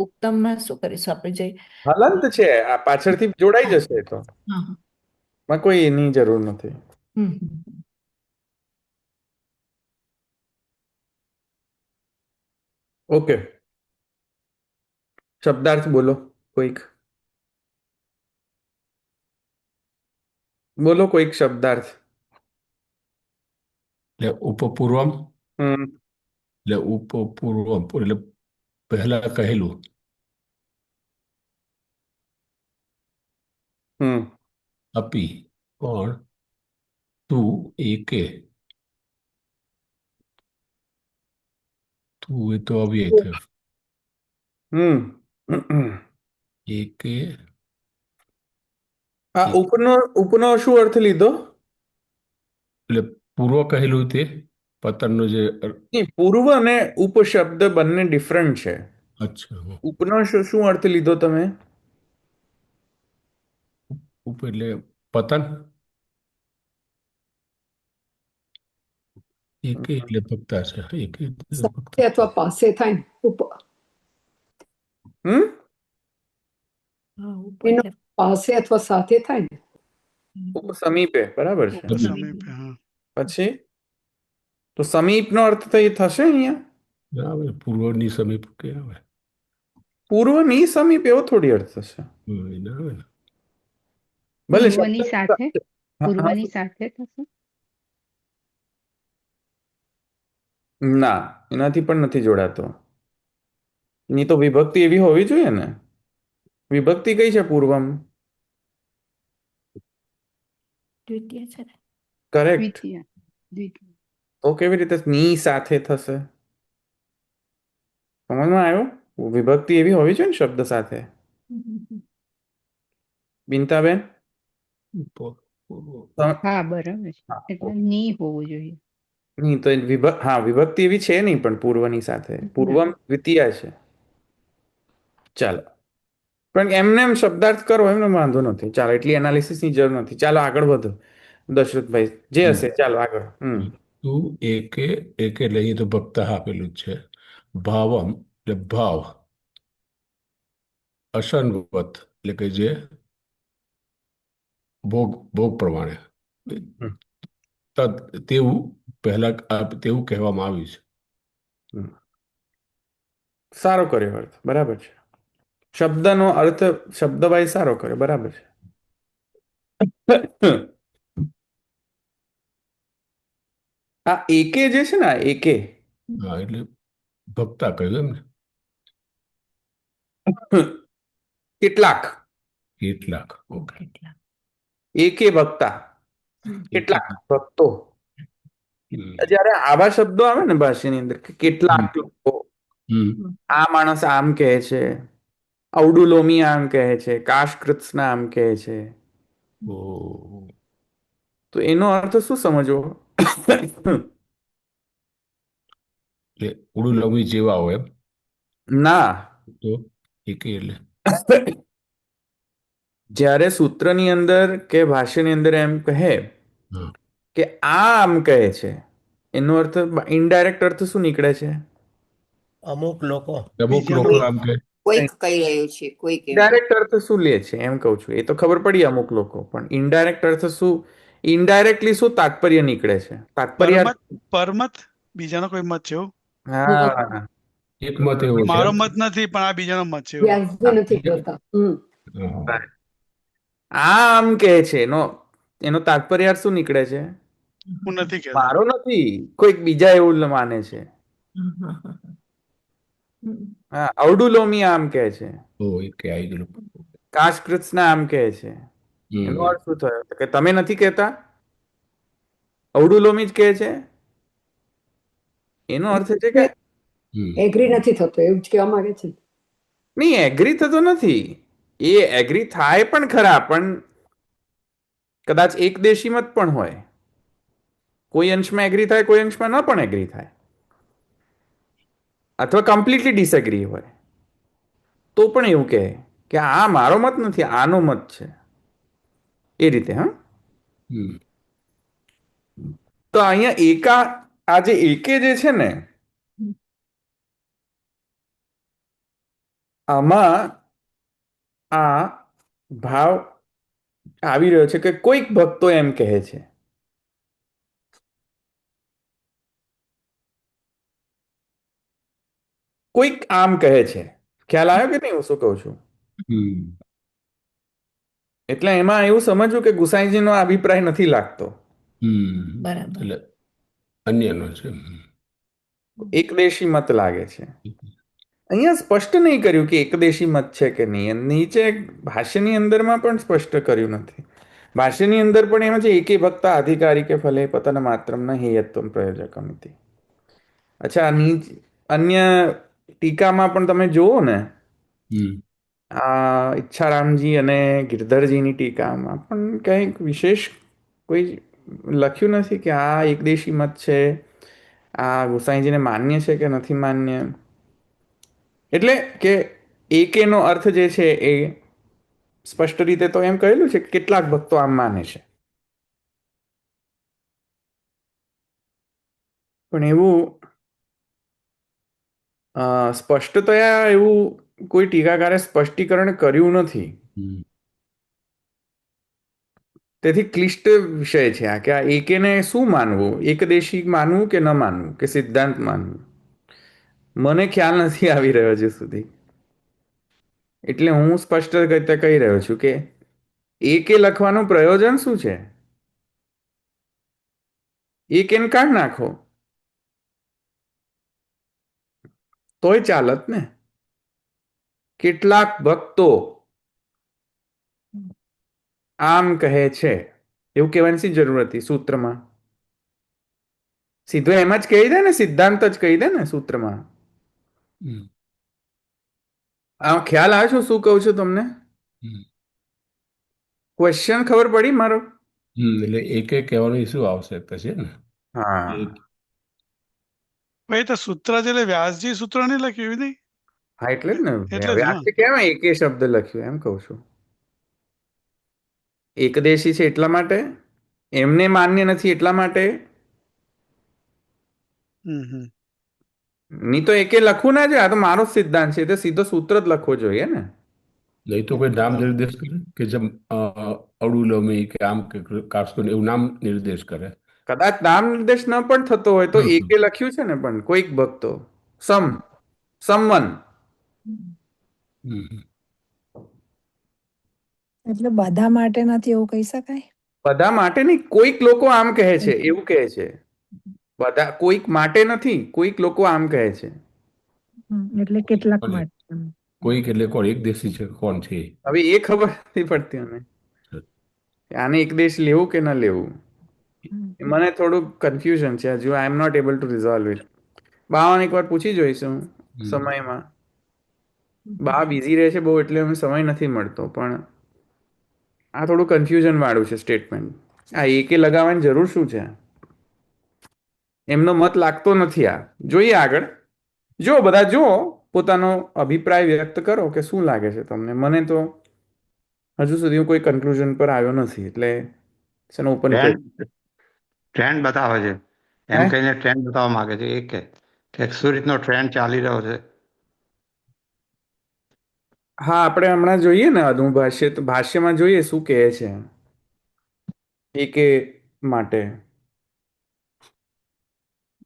ઉત્તમમાં શું કરીશું આપણે જે હલંત છે, આ પાછળથી જોડાઈ જશે તો હા હા માં કોઈ એની જરૂર નથી. હમ હમ. ઓકે, શબ્દાર્થ બોલો કોઈક, બોલો કોઈક શબ્દાર્થ. એટલે ઉપપૂર્વમ હમ એટલે ઉપપૂર્વમ એટલે પહેલા કહેલું. હમ અપી પણ તું એકે તું એ તો અવ્યય થયો. હમ એકે આ એક ઉપનો શું અર્થ લીધો? એટલે પૂર્વ કહેલું તે પતનનો જે નહીં, પૂર્વ અને ઉપશબ્દ બંને ડિફરન્ટ છે. અચ્છા ઉપનો શું અર્થ લીધો તમે? ઉપ એટલે પતન. એકે એટલે ભક્તા છે. એકે એટલે સાથે ભક્તા. અથવા પાસે થાય ને હમ હા ઉપર એનો એટલે પાસે અથવા સાથે થાય ને ઉપ સમીપે, બરાબર છે. ઉપસમીપે, હા. પછી તો સમીપનો અર્થ તો એ થશે અહીંયા. ના આવે પૂર્વની સમીપ કે આવે. પૂર્વની સમીપ એવો થોડી અર્થ થશે. એ ના આવે ને. ભલે પૂર્વની સાથે હા, પૂર્વની સાથે થશે. ના, એનાથી પણ નથી જોડાતો. એની તો વિભક્તિ એવી હોવી જોઈએ ને. વિભક્તિ કઈ છે પૂર્વમ? દ્વિતીય છે ને. કરેક્ટ. દ્વિતીય દ્વિતીય તો કેવી રીતે ની સાથે થશે? સમજમાં આવ્યું? વિભક્તિ એવી હોવી જોઈએ ને શબ્દ સાથે. બિનતાબેન? પૂર્વ હા બરાબર છે, એટલે ની હોવું જોઈએ. નહીં તો હા, વિભક્તિ એવી છે નહીં પણ પૂર્વની સાથે. પૂર્વમ દ્વિતીય છે. ચાલો, પણ એમને એમ શબ્દાર્થ કરો એમને વાંધો નથી. ચાલો, એટલી એનાલિસિસની જરૂર નથી. ચાલો આગળ વધો દશરથભાઈ, જે હશે ચાલો આગળ. તું એકે એકે એટલે અહીં તો ભક્તા આપેલું જ છે. ભાવમ એટલે ભાવ. અસનવત એટલે કે જે ભોગ ભોગ પ્રમાણે તેવું પહેલા તેવું કહેવામાં આવ્યું છે. સારો કર્યો અર્થ, બરાબર છે. શબ્દનો અર્થ શબ્દભાઈ સારો કર્યો, બરાબર છે. આ એકે જે છે ને, આ એકે હા એટલે ભક્તા કહ્યું એમ ને. કેટલાક, કેટલાક. ઓકે. કેટલા એકે ભક્તા, કેટલાક ભક્તો. હમ. જ્યારે આવા શબ્દો આવે ને ભાષાની અંદર કે કેટલાક લોકો, આ માણસ આમ કહે છે, અવડું લોમી આમ કહે છે, કાશકૃત્સ્ના આમ કહે છે, ઓહ. તો એનો અર્થ શું સમજવો? એટલે ઉડું લમી જેવા હોય એમ. ના, તો એકે એટલે જ્યારે સૂત્રની અંદર કે ભાષ્યની અંદર એમ કહે હા કે આ આમ કહે છે, એનો અર્થ ઇનડાયરેક્ટ અર્થ શું નીકળે છે? અમુક લોકો અમુક બીજાનો લોકો આમ કે કોઈક કહી રહ્યું છે કોઈક એમ. ડાયરેક્ટ અર્થ શું લે છે એમ કહું છું. એ તો ખબર પડી અમુક લોકો, પણ ઇનડાયરેક્ટ અર્થ શું, ઇનડાયરેક્ટલી શું તાત્પર્ય નીકળે છે? તાત્પર્ય પરમત પરમત બીજાનો કોઈ મત છે એવું? હા, એક મત એવો છે મારો એમ. મત નથી પણ આ બીજાનો મત છે એવું. વ્યાસજી નથી કરતા. હા. આ આમ કહે છે, એનો એનો તાત્પર્ય અર્થ શું નીકળે છે? હું નથી કહેતો. મારો નથી, કોઈક બીજા એવું માને છે. હા, અવડું લોમી આમ કહે છે, ઓ એકે આવી ગયેલું. કાશકૃત્સ્ના આમ કહે છે. એનો હમ અર્થ શું થયો? તો કે તમે નથી કહેતા, અવડું લોમી જ કહે છે. એનો અર્થ છે કે હમ એગ્રી નથી થતો એવું જ કહેવા માંગે છે. નહીં, એગ્રી થતો નથી. એ એગ્રી થાય પણ ખરા, પણ કદાચ એક દેશી મત પણ હોય. કોઈ અંશમાં એગ્રી થાય, કોઈ અંશમાં ન પણ એગ્રી થાય, અથવા કમ્પ્લીટલી ડિસએગ્રી હોય, તો પણ એવું કહે કે આ મારો મત નથી, આનો મત છે. એ રીતે. હા, હમ તો અહીંયા એકા, આ જે એકે જે છે ને, આમાં આ ભાવ આવી રહ્યો છે કે કોઈક ભક્તો એમ કહે છે, કોઈક આમ કહે છે. ખ્યાલ આવ્યો કે નહીં હું શું કહું છું? હમ એટલે એમાં એવું સમજવું કે ગુસાઈજીનો અભિપ્રાય નથી લાગતો, હમ બરાબર. એટલે અન્યનો છે. એકદેશી મત લાગે છે. અહીંયા સ્પષ્ટ નહીં કર્યું કે એકદેશી મત છે કે નહીં. નીચે ભાષ્યની અંદરમાં પણ સ્પષ્ટ કર્યું નથી. ભાષ્યની અંદર પણ એમ છે એકે ભક્તા અધિકારી કે ફલે પતન માત્રમ ન હેયત્વમ પ્રયોજકમ ઇતિ. અચ્છા, અન્ય ટીકામાં પણ તમે જુઓ ને, હમ આ ઈચ્છારામજી અને ગિરધરજીની ટીકામાં પણ કંઈક વિશેષ કોઈ લખ્યું નથી કે આ એકદેશી મત છે, આ ગુસાઈજીને માન્ય છે કે નથી માન્ય. એટલે કે એકેનો અર્થ જે છે એ સ્પષ્ટ રીતે તો એમ કહેલું છે કે કેટલાક ભક્તો આમ માને છે, પણ એવું સ્પષ્ટતયા એવું કોઈ ટીકાકારે સ્પષ્ટીકરણ કર્યું નથી. હમ તેથી ક્લિષ્ટ વિષય છે આ કે આ એકેને શું માનવું, એકદેશી માનવું કે ન માનવું કે સિદ્ધાંત માનવું, મને ખ્યાલ નથી આવી રહ્યો હજુ સુધી. એટલે હું સ્પષ્ટ રીતે કહી રહ્યો છું કે એકે લખવાનું પ્રયોજન શું છે? એકેને કાઢ નાખો તોય ચાલત ને. કેટલાક ભક્તો આમ કહે છે એવું કહેવાની શી જરૂર હતી સૂત્રમાં? સીધો એમ જ કહી દે ને, સિદ્ધાંત જ કહી દે ને સૂત્રમાં. હમ આ ખ્યાલ આવે છે શું કહું છું તમને? હમ ક્વેશ્ચન ખબર પડી મારો? એટલે એક એક કહેવાનું શું આવશ્યકતા છે ને? હા, એક ભાઈ તો સૂત્ર છે એટલે વ્યાસજી સૂત્ર નહીં લખ્યું એવી નહીં. હા એટલે જ ને એટલે જ વ્યાસે કેમ એકે શબ્દ લખ્યો એમ કહું છું. એકદેશી છે એટલા માટે, એમને માન્ય નથી એટલા માટે. હમ નહીં તો એકે લખવું ના જોઈએ. આ તો મારો જ સિદ્ધાંત છે, તો સીધો સૂત્ર જ લખવો જોઈએ ને. નહીં તો કોઈ નામ નિર્દેશ કરે કે જેમ અડુલમી કે આમ કે કાસ્કોન એવું નામ નિર્દેશ કરે. કદાચ નામ નિર્દેશ ન પણ થતો હોય તો હમ. એકે લખ્યું છે ને, પણ કોઈક ભક્તો સમવન. હમ. એટલે બધા માટે નથી એવું કહી શકાય. બધા માટે નહીં, કોઈક લોકો આમ કહે છે એવું કહે છે. બધા કોઈક માટે નથી, કોઈક લોકો આમ કહે છે. એટલે કેટલાક કોને? માટે. કોઈક એટલે કોણ એક દેશી છે કોણ છે? હવે એ ખબર નથી પડતી મને કે આને એકદેશ લેવું કે ન લેવું. મને થોડું કન્ફ્યુઝન છે હજુ. I am not able to resolve it. બાવાને એકવાર પૂછી જોઈશું હમ. સમયમાં. બા બિઝી રહે છે બહુ એટલે અમે સમય નથી મળતો, પણ આ થોડું કન્ફ્યુઝન વાળું છે સ્ટેટમેન્ટ. આ એકે લગાવવાની જરૂર શું છે? એમનો મત લાગતો નથી. આ જોઈએ આગળ. જો બધા જો પોતાનો અભિપ્રાય વ્યક્ત કરો કે શું લાગે છે તમને. મને તો હજુ સુધી હું કોઈ કન્ક્લુઝન પર આવ્યો નથી, એટલે છે ઓપન ટ્રેન્ડ ટ્રેન્ડ બતાવે છે એમ હે? કહીને ટ્રેન્ડ બતાવવા માંગે છે એક કે શું રીતનો ટ્રેન્ડ ચાલી રહ્યો છે. હા, આપણે હમણાં જોઈએ ને અનુભાષ્ય, તો ભાષ્યમાં જોઈએ શું કહે છે એકે માટે.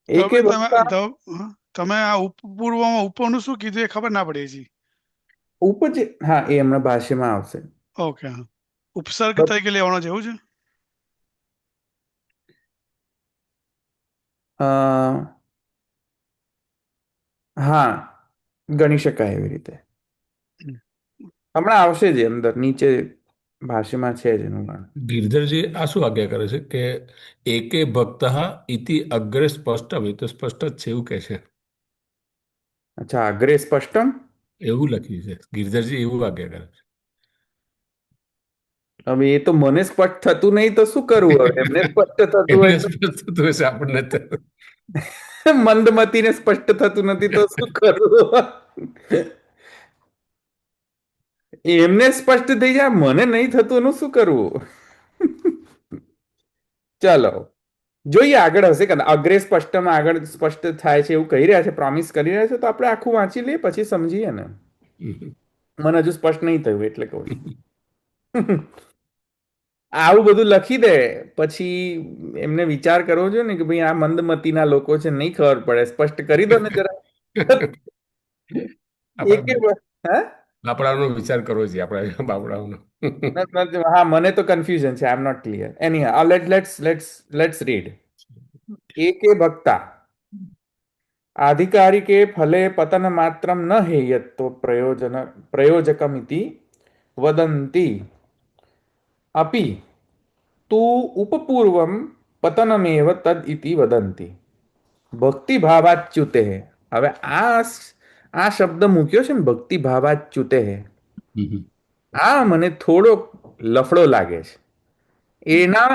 તો એકે ભાઈ વત્તા તમે આ પૂર્વમાં ઉપરનું શું કીધું એ ખબર ના પડી હજી. ઉપજ, હા એ હમણાં ભાષ્યમાં આવશે. ઓકે, હા, ઉપસર્ગ તરીકે લેવાનો છે એવું છે. અ, હા, ગણી શકાય એવી રીતે. હમણાં આવશે જ અંદર નીચે ભાષ્યમાં છે જ એનું ગણ. ગિરધરજી આ શું આજ્ઞા કરે છે કે એકે ભક્ત ઇતિ અગ્રે સ્પષ્ટમ, એ તો સ્પષ્ટ જ છે એવું કહે છે. અચ્છા, અગ્રે સ્પષ્ટમ. એવું લખ્યું છે ગિરધરજી, એવું આજ્ઞા કરે છે. હવે એ તો મને સ્પષ્ટ થતું નહીં તો શું કરવું? હવે એમને સ્પષ્ટ થતું એમને હોય તો સ્પષ્ટ થતું હશે, આપણને તો. મંદમતીને સ્પષ્ટ થતું નથી તો શું કરવું? એમને સ્પષ્ટ થઈ જાય, મને નહીં થતું એનું શું કરવું? ચાલો જોઈએ આગળ હશે કે અગ્રે સ્પષ્ટમાં આગળ સ્પષ્ટ થાય છે એવું કહી રહ્યા છે, પ્રોમિસ કરી રહ્યા છે, તો આપણે આખું વાંચી લઈએ પછી સમજીએ ને. હમ. મને હજુ સ્પષ્ટ નહીં થયું એટલે કહું છું. આવું બધું લખી દે પછી એમને વિચાર કરવો જોઈએ ને કે ભાઈ આ મંદમતીના લોકો છે, નહીં ખબર પડે, સ્પષ્ટ કરી દો ને જરા. એકે આપણે હા બાપડાનો વિચાર કરવો જોઈએ, આપણે બાપડાઓનો. હા, મને તો કન્ફ્યુઝન છે, I am not clear. Any let's read. એકે ભક્તા આધિકારિકે ફલે પતન માત્રમ ન હેયત્તો પ્રયોજકમિતિ વદંતી અપિ તુ ઉપપૂર્વમ પતનમેવ તદ ઇતિ વદંતી ભક્તિ ભાવાચ્યુતે. હવે આ શબ્દ મૂક્યો છે ને, ભક્તિ ભાવાચ્યુતે, હમ. આ મને થોડો લફડો લાગે છે.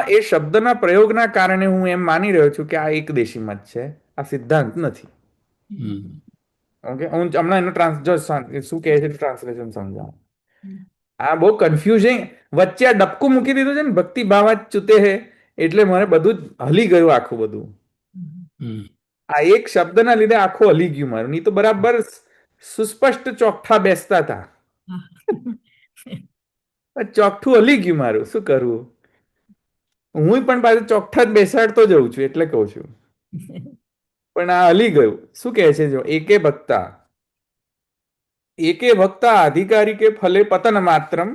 એ શબ્દના પ્રયોગના કારણે હું એમ માની રહ્યો છું કે આ એકદેશી મત છે, આ સિદ્ધાંત નથી. હમ. ઓકે, હું હમણાં શું કહે છે ટ્રાન્સલેશન સમજાવું. આ બહુ કન્ફ્યુઝિંગ, વચ્ચે આ ડબકું મૂકી દીધું છે ને, ભક્તિ ભાવાચ્યુતે હે, એટલે મને બધું જ હલી ગયું આખું બધું. હમ. આ એક શબ્દના લીધે આખું હલી ગયું મારું, નહીં તો બરાબર સુસ્પષ્ટ ચોખ્ઠા બેસતા હતા. ચોખ્ઠું હલી ગયું મારું, શું કરવું? હું પણ પાછું ચોખ્ઠા જ બેસાડતો જઉં છું એટલે કહું છું, પણ આ હલી ગયું. શું કહે છે? જો એકે ભક્તા અધિકારી કે ફલે પતન માત્રમ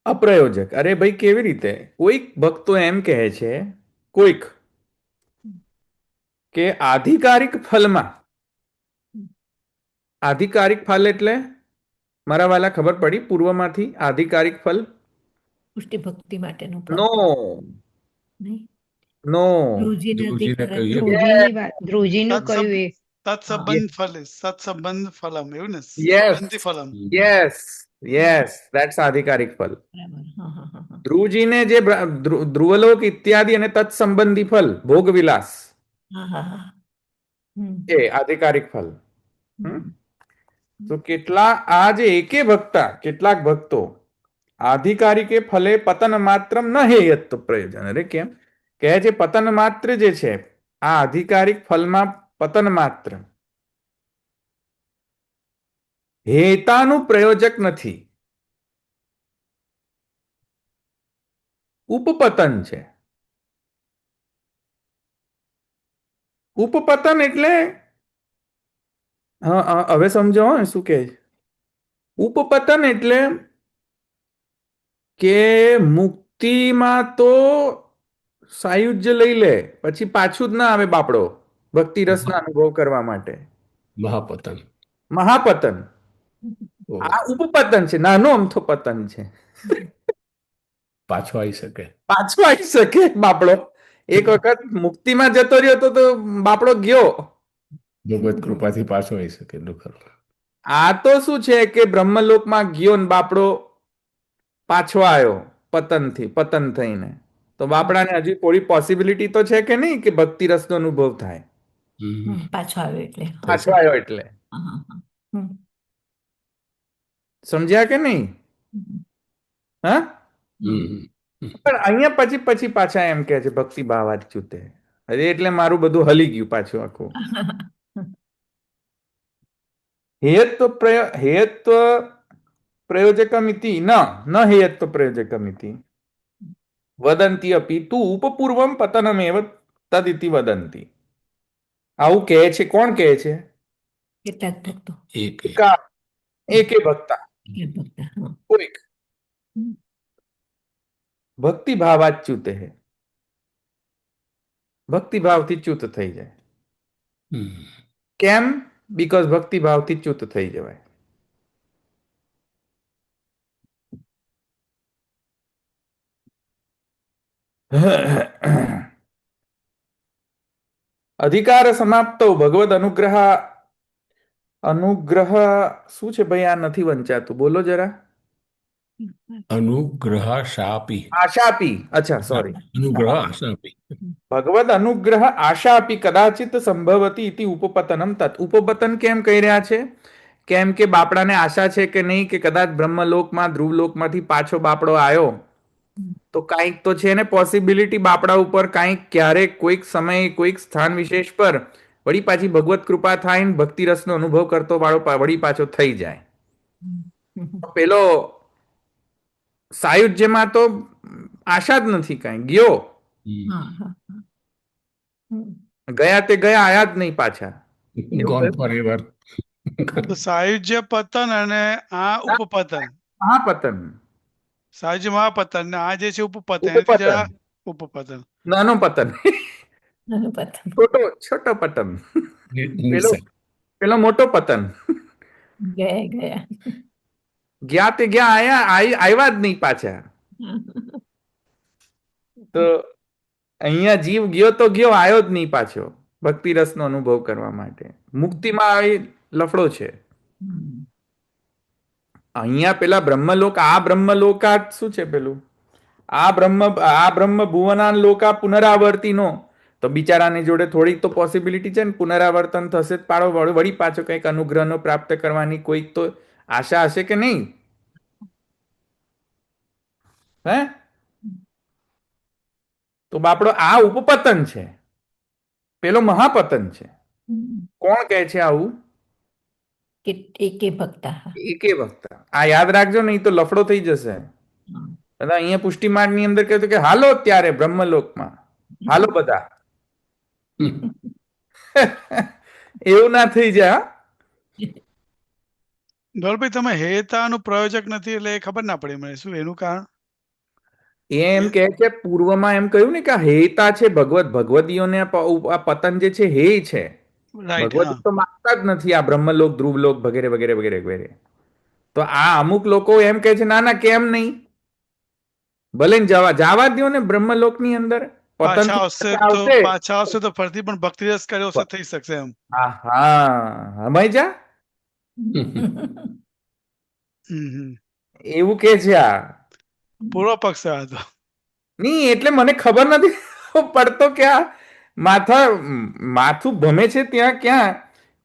અપ્રયોજક. અરે ભાઈ, કેવી રીતે? કોઈક ભક્તો એમ કહે છે, કોઈક કે આધિકારિક ફલમાં, આધિકારિક ફલ એટલે મારા વાલા ખબર પડી પૂર્વમાંથી? આધિકારિક ફલ પુષ્ટિ ભક્તિ માટેનું ફળ. નો નહીં? નો ધ્રુવજીને ધ્રુવજીને અધિકાર કહીએ. આપ્યો. ધ્રુવજીની વાત, ધ્રુવજીનું કહ્યું એ તત્સંબંધ ફલ, સત્સંબંધ ફલમ, એવું ને? યસ સંબંધી ફલમ. યસ ધેટ્સ આધિકારિક ફલ. બરાબર. હા, હા, હા, હા. ધ્રુવજીને જે ધ્રુવલોક ઇત્યાદિ અને તત્સંબંધી ફલ, ભોગવિલાસ, હા, હા, હા. હમ. એ આધિકારિક ફલ. હમ. તો આ જે એકે ભક્તા, કેટલાક ભક્તો આધિકારિકે ફલે પતન માત્રમ ન હેયત પ્રયોજન. અરે કેમ કહે છે? પતન માત્ર જે છે, આ આધિકારિક ફલમાં પતન માત્ર હેતાનું પ્રયોજક નથી, ઉપપતન છે. ઉપપતન એટલે હવે સમજો શું કે ઉપપતન એટલે કે મુક્તિમાં તો સાયુજ્ય લઈ લે, પછી પાછું જ ના આવે બાપડો ભક્તિ રસના અનુભવ કરવા માટે. મહાપતન. મહાપતન. ઓહ, આ ઉપપતન છે, નાનો અમથો પતન છે. પાછો આવી શકે. પાછો આવી શકે બાપડો. એક વખત મુક્તિમાં જતો રહ્યો તો બાપડો ગયો. ભગવત કૃપાથી પાછો આવી શકે, એટલું ખરું. આ તો શું છે કે બ્રહ્મલોકમાં ગયો ને બાપડો પાછો આવ્યો પતન થઈને, તો બાપડાને હજી થોડી પોસિબિલિટી તો છે કે નહીં કે ભક્તિ રસનો અનુભવ થાય? હમ. પાછો આવ્યો એટલે. પાછો આવ્યો એટલે. હા, હા, હા. હમ. સમજ્યા કે નહીં? હમ. હા, હમ. પણ અહીંયા પછી પાછા એમ કે છે ભક્તિ ભાવાચ્યુતે. અરે એટલે મારું બધું હલી ગયું પાછું આખું. હેયત્વ પ્રયોજકમિતિ ન હેયત્વ પ્રયોજકમિતિ વદંતી અપી તું ઉપપૂર્વમ પતનમેવ તદિતિ વદંતી. આવું કહે છે. કોણ કહે છે? કેટલાક ભક્તો. એકે ભક્તા, કેટલાક ભક્તો. હા. કોઈક હમ. ભક્તિ ભાવાચ્યુતે હે, ભક્તિ ભાવથી ચ્યુત થઈ જાય. હમ. કેમ? બીકોઝ ભક્તિ ભાવથી ચ્યુત થઈ જવાય. અધિકાર સમાપ્તો ભગવદ અનુગ્રહ શું છે ભાઈ? આ નથી વંચાતું, બોલો જરા. અનુગ્રહ શાપી. આશાપી. અચ્છા, સોરી. અનુગ્રહ આશાપી. ભગવદ અનુગ્રહ આશાપી કદાચિત સંભવતી ઇતિ ઉપપતનમ તત. ઉપપતન કેમ કહી રહ્યા છે? કેમ કે બાપડાને આશા છે કે નહીં કે કદાચ બ્રહ્મલોકમાં ધ્રુવલોકમાંથી પાછો બાપડો આવ્યો તો કાંઈક તો છે ને પોસિબિલિટી બાપડા ઉપર કાંઈક ક્યારેક કોઈક સમય કોઈક સ્થાન વિશેષ પર વળી પાછી ભગવત કૃપા થાય ને ભક્તિ રસનો અનુભવ કરતો વાળો વળી પાછો થઈ જાય. પેલો સાયુજ્યમાં તો આશા જ નથી કાંઈ, ગયો ગયા તે ગયા, આયા જ નહીં પાછા. Gone for ever. તો સાયુજ્ય પતન અને આ ઉપપતન. મહાપતન. સાયુજ્ય મહાપતન ને આ જે છે ઉપપતન, એનાથી જરા ઉપપતન. નાનો પતન. છોટો પતન. પેલો મોટો પતન. ગયા તે ગયા, આવ્યા જ નહીં પાછા. તો અહીંયા જીવ ગયો તો ગયો, આવ્યો જ નહીં પાછો ભક્તિ રસનો અનુભવ કરવા માટે. મુક્તિમાં એ લફડો છે. અહીંયા પેલા બ્રહ્મલોક, આ બ્રહ્મલોકા શું છે પેલું, આ બ્રહ્મ ભુવના લોકા પુનરાવર્તિનો, તો બિચારાની જોડે થોડીક તો પોસિબિલિટી છે ને, પુનરાવર્તન થશે જ પાડો વળી પાછો કંઈક અનુગ્રહનો પ્રાપ્ત કરવાની કોઈક તો આશા હશે કે નહીં? હે? તો બાપડો આ ઉપપતન છે, પેલો મહાપતન છે. કોણ કહે છે આવું? એકે ભક્તા. એકે ભક્તા. આ યાદ રાખજો, નહીં તો લફડો થઈ જશે. અહીંયા પુષ્ટિ માર્ગ ની અંદર કહેતું કે હાલો ત્યારે બ્રહ્મલોકમાં, હાલો બધા. એવું ના થઈ જાય. ધવલભાઈ, તમે હેતાનું પ્રયોજક નથી એટલે એ ખબર ના પડી મને, શું એનું કારણ? એમ કે છે પૂર્વમાં એમ કહ્યું ને કે હેતા છે ભગવદીઓને આ પતન જે છે હે છે. ભગવદી તો માનતા જ નથી આ બ્રહ્મલોક, ધ્રુવલોક વગેરે વગેરે વગેરે વગેરે. તો આ અમુક લોકો એમ કે છે ના ના કેમ નહીં, ભલે જવા દો ને બ્રહ્મલોક ની અંદર પતન પાછા આવશે તો ફરતી પણ ભક્તિ રસ કર્યો થઈ શકશે એમ. હા હમાઈ જા એવું કે છે આ પૂર્વ પક્ષ હતો. નહીં એટલે મને ખબર નથી પડતો કે આ માથું ભમે છે ત્યાં ક્યાં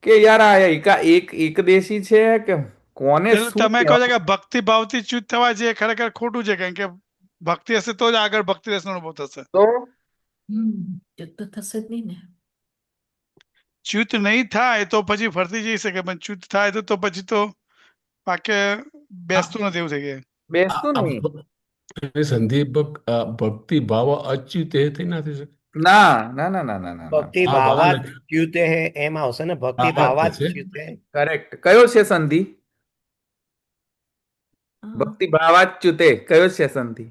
કે યાર આ એક દેશી છે કે કોને. તમે કહો છો કે ભક્તિ ભાવથી ચ્યુત થવા જે ખરેખર ખોટું છે, કારણ કે ભક્તિ હશે તો જ આગળ ભક્તિ રસનો અનુભવ થશે. તો ચ્યુત થશે જ નહીં ને. ચ્યુત નહીં થાય તો પછી ફરતી જઈ શકે, પણ ચ્યુત થાય તો પછી તો પાકે બેસતું નથી, એવું થઈ ગયા. બેસતું નહીં. સંદીપ, ભક્તિ ભાવ અચ્યુતે થઈ નથી શકે. ના ના ના ના ના ના. ભક્તિ ભાવાચ્યુતે એમ આવશે ને, ભક્તિ ભાવાચ્યુતે. કરેક્ટ. કયો છે સંધિ? ભક્તિ ભાવાચ્યુતે કયો છે સંધિ?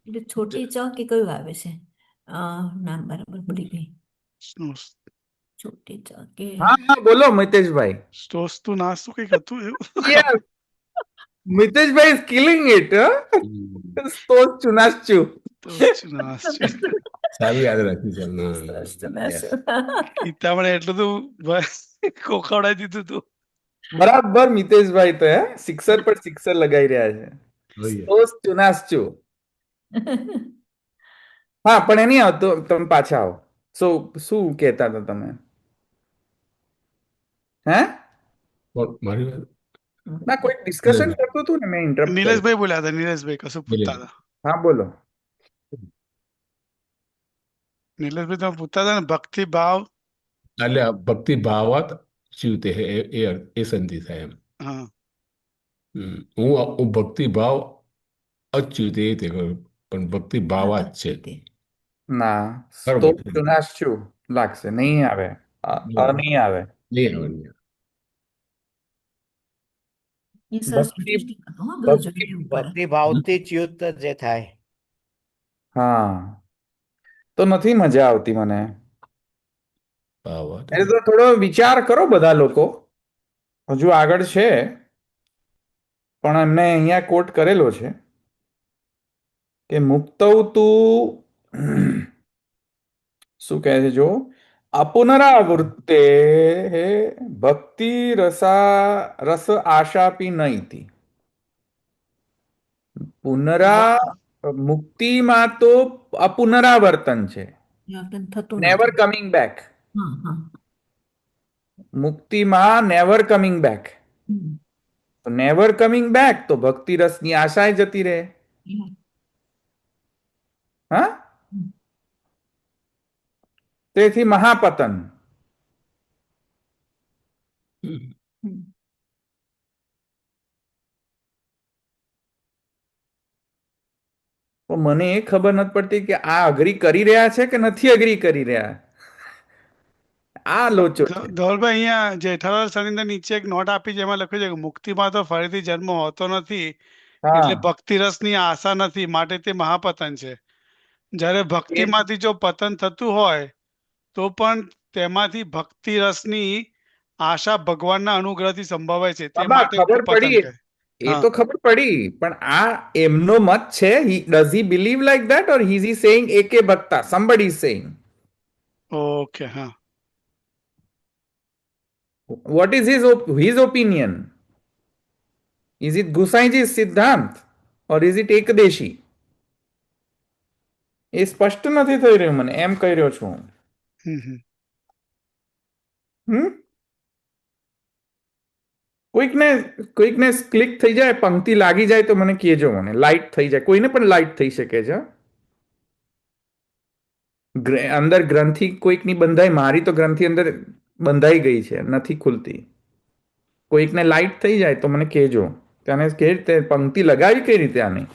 એટલે છોટી ચ કે કયું આવે છે? નામ બરાબર ભૂલી ગઈ. છોટી ચ કે હા બોલો મિતેશભાઈ. સ્તોસ્તુ નાસ્તુ કઈક હતું એવું. મિતેશભાઈ is killing it. સ્તોસ્તુ નાસ્તુ. સારું યાદ રાખ્યું છે. તમને એટલું તો ખોખવડાવી દીધું તું. બરાબર મિતેશભાઈ તો સિક્સર પર સિક્સર લગાઈ રહ્યા છે. સ્તોસ્તુ નાસ્તુ. હા પણ એ નહીં આવતો, તમે પાછા આવો. શું કહેતા હતા તમે? હે મારી વાત ના કોઈ ડિસ્કશન કરતું હતું ને, મેં ઇન્ટરપ્ટ. નિલેશભાઈ બોલ્યા હતા. નિલેશભાઈ કશું પૂછતા હતા. હા બોલો. નિલેશભાઈ તમે પૂછતા હતા ને ભક્તિ ભાવ, એટલે ભક્તિ ભાવાત ચ્યુતે એ સંધિ થાય એમ. હા હું ભક્તિ ભાવ અચ્યુતે એ તે કહ્યું, પણ ભક્તિ ભાવાત છે. ના સ્તોસ્તુ નાસ્તુ લાગશે, નહીં આવે. નહીં આવે. ભક્તિ ભાવથી ચ્યુત જે થાય. હા તો નથી મજા આવતી મને. એટલે તો થોડો વિચાર કરો બધા લોકો. હજુ આગળ છે પણ એમને અહીંયા કોટ કરેલો છે કે મુક્તૌ તું શું કહે છે જો અપુનરાવૃત્તે ભક્તિ રસ આશાપી નહિ. મુક્તિમાં તો અપુનરાવર્તન છે, નેવર કમિંગ બેક. મુક્તિમાં નેવર કમિંગ બેક. તો નેવર કમિંગ બેક તો ભક્તિ રસની આશાએ જતી રહે. હા તેથી મહાપતન. હમ. હમ. પણ મને એ ખબર નથી પડતી કે આ અગ્રી કરી રહ્યા છે કે નથી અગ્રી કરી રહ્યા. આ લોચો છે. ધવલભાઈ અહીંયા જેઠાલાલ સરની નીચે એક નોટ આપી જેમાં લખ્યું છે કે મુક્તિમાં તો ફરીથી જન્મ હોતો નથી, એટલે હા ભક્તિ રસની આશા નથી, માટે તે મહાપતન છે. જ્યારે એ ભક્તિમાંથી જો પતન થતું હોય તો પણ તેમાંથી ભક્તિ રસની આશા ભગવાનના અનુગ્રહથી સંભવાય છે, તે બાબા માટે ખબર પતન પડી, કહે. એ હા, તો ખબર પડી, પણ આ એમનો મત છે. Does he believe like that or he is saying એકે ભક્તા somebody is saying ઓકે, હા. what is his opinion? Is it Gosaiji's સિદ્ધાંત or is it એકદેશી? એ સ્પષ્ટ નથી થઈ રહ્યું મને, એમ કહી રહ્યો છું. હમ હમ. હમ કોઈકને કોઈકને ક્લિક થઈ જાય, પંક્તિ લાગી જાય તો મને કહેજો, મને લાઈટ થઈ જાય, કોઈને પણ લાઈટ થઈ શકે છે. અંદર ગ્રંથિ કોઈકની બંધાઈ, મારી તો ગ્રંથિ અંદર બંધાઈ ગઈ છે, નથી ખુલતી. કોઈકને લાઈટ થઈ જાય તો મને કહેજો. તેને કઈ રીતે પંક્તિ લગાવી, કઈ રીતે આની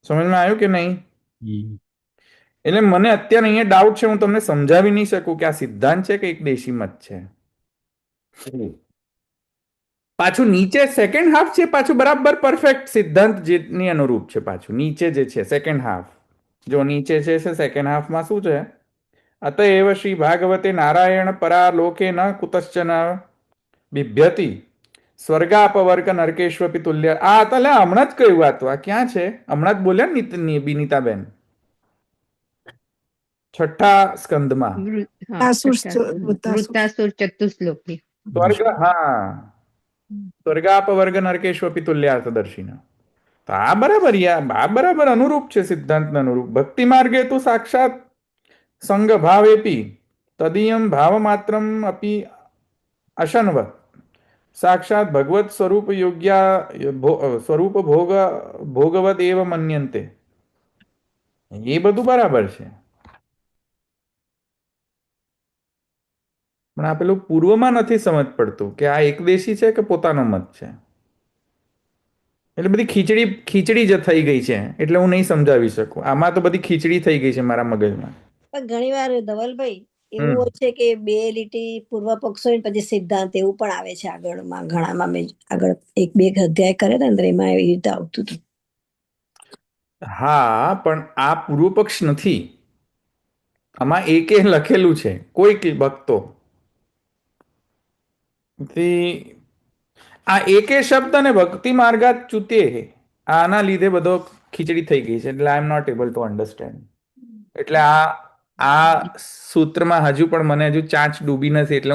સમજમાં આવ્યું કે નહીં? હમ. એટલે મને અત્યારે અહીંયા ડાઉટ છે, હું તમને સમજાવી નહીં શકું કે આ સિદ્ધાંત છે કે એક દેશી મત છે. પાછું નીચે સેકન્ડ હાફ છે, પાછું બરાબર પરફેક્ટ સિદ્ધાંત જેની અનુરૂપ છે. પાછું નીચે જે છે સેકન્ડ હાફ, જો નીચે છે સેકન્ડ હાફમાં શું છે? અતએવ શ્રી ભાગવતે નારાયણ પરા લોકે ન કુતશ્ચન બિભ્યતિ સ્વર્ગાપવર્ગ નરકેશ્વપી તુલ્ય. આ એટલે હમણાં જ કહ્યું, આ તો આ ક્યાં છે? હમણાં જ બોલ્યા ને બિનિતાબેન, છઠ્ઠા સ્કંદમાં. હા, વૃત્તાસુર વૃત્તાસુર ચતુશ્લોકી. સ્વર્ગ, હા, સ્વર્ગાપવર્ગ નરકેશ્વપી તુલ્યાર્થદર્શિના. તો આ બરાબર, આ બરાબર અનુરૂપ છે, સિદ્ધાંતને અનુરૂપ. ભક્તિ માર્ગે તો સાક્ષાત સંગ ભાવેપી તદીયમ ભાવમાત્રમ અપી અશનવત સાક્ષાત ભગવત સ્વરૂપ યોગ્ય સ્વરૂપ ભોગવત એવ મન્યંતે. એ બધું બરાબર છે, પણ આ પેલું પૂર્વમાં નથી સમજ પડતું કે આ એકદેશી છે કે પોતાનો મત છે. એટલે બધી ખીચડી ખીચડી જ થઈ ગઈ છે, એટલે હું નહીં સમજાવી શકું. આમાં તો બધી ખીચડી થઈ ગઈ છે મારા મગજમાં. પણ ઘણી વાર ધવલભાઈ એવું હમ હોય છે કે બે લીટી પૂર્વ પક્ષ હોય ને પછી સિદ્ધાંત એવું પણ આવે છે આગળમાં. ઘણામાં મેં આગળ એક બે અધ્યાય કરે ને અંદર એમાં એવી રીતે આવતું હતું. હા, પણ આ પૂર્વ પક્ષ નથી. આમાં એકે લખેલું છે, કોઈ ભક્તો. આ એકે શબ્દ ને ભક્તિ માર્ગાત ચૂતે, આના લીધે બધો ખીચડી થઈ ગઈ છે. એટલે I am not able to understand. એટલે આ સૂત્રમાં હજુ પણ મને હજુ ચાંચ ડૂબી નથી. એટલે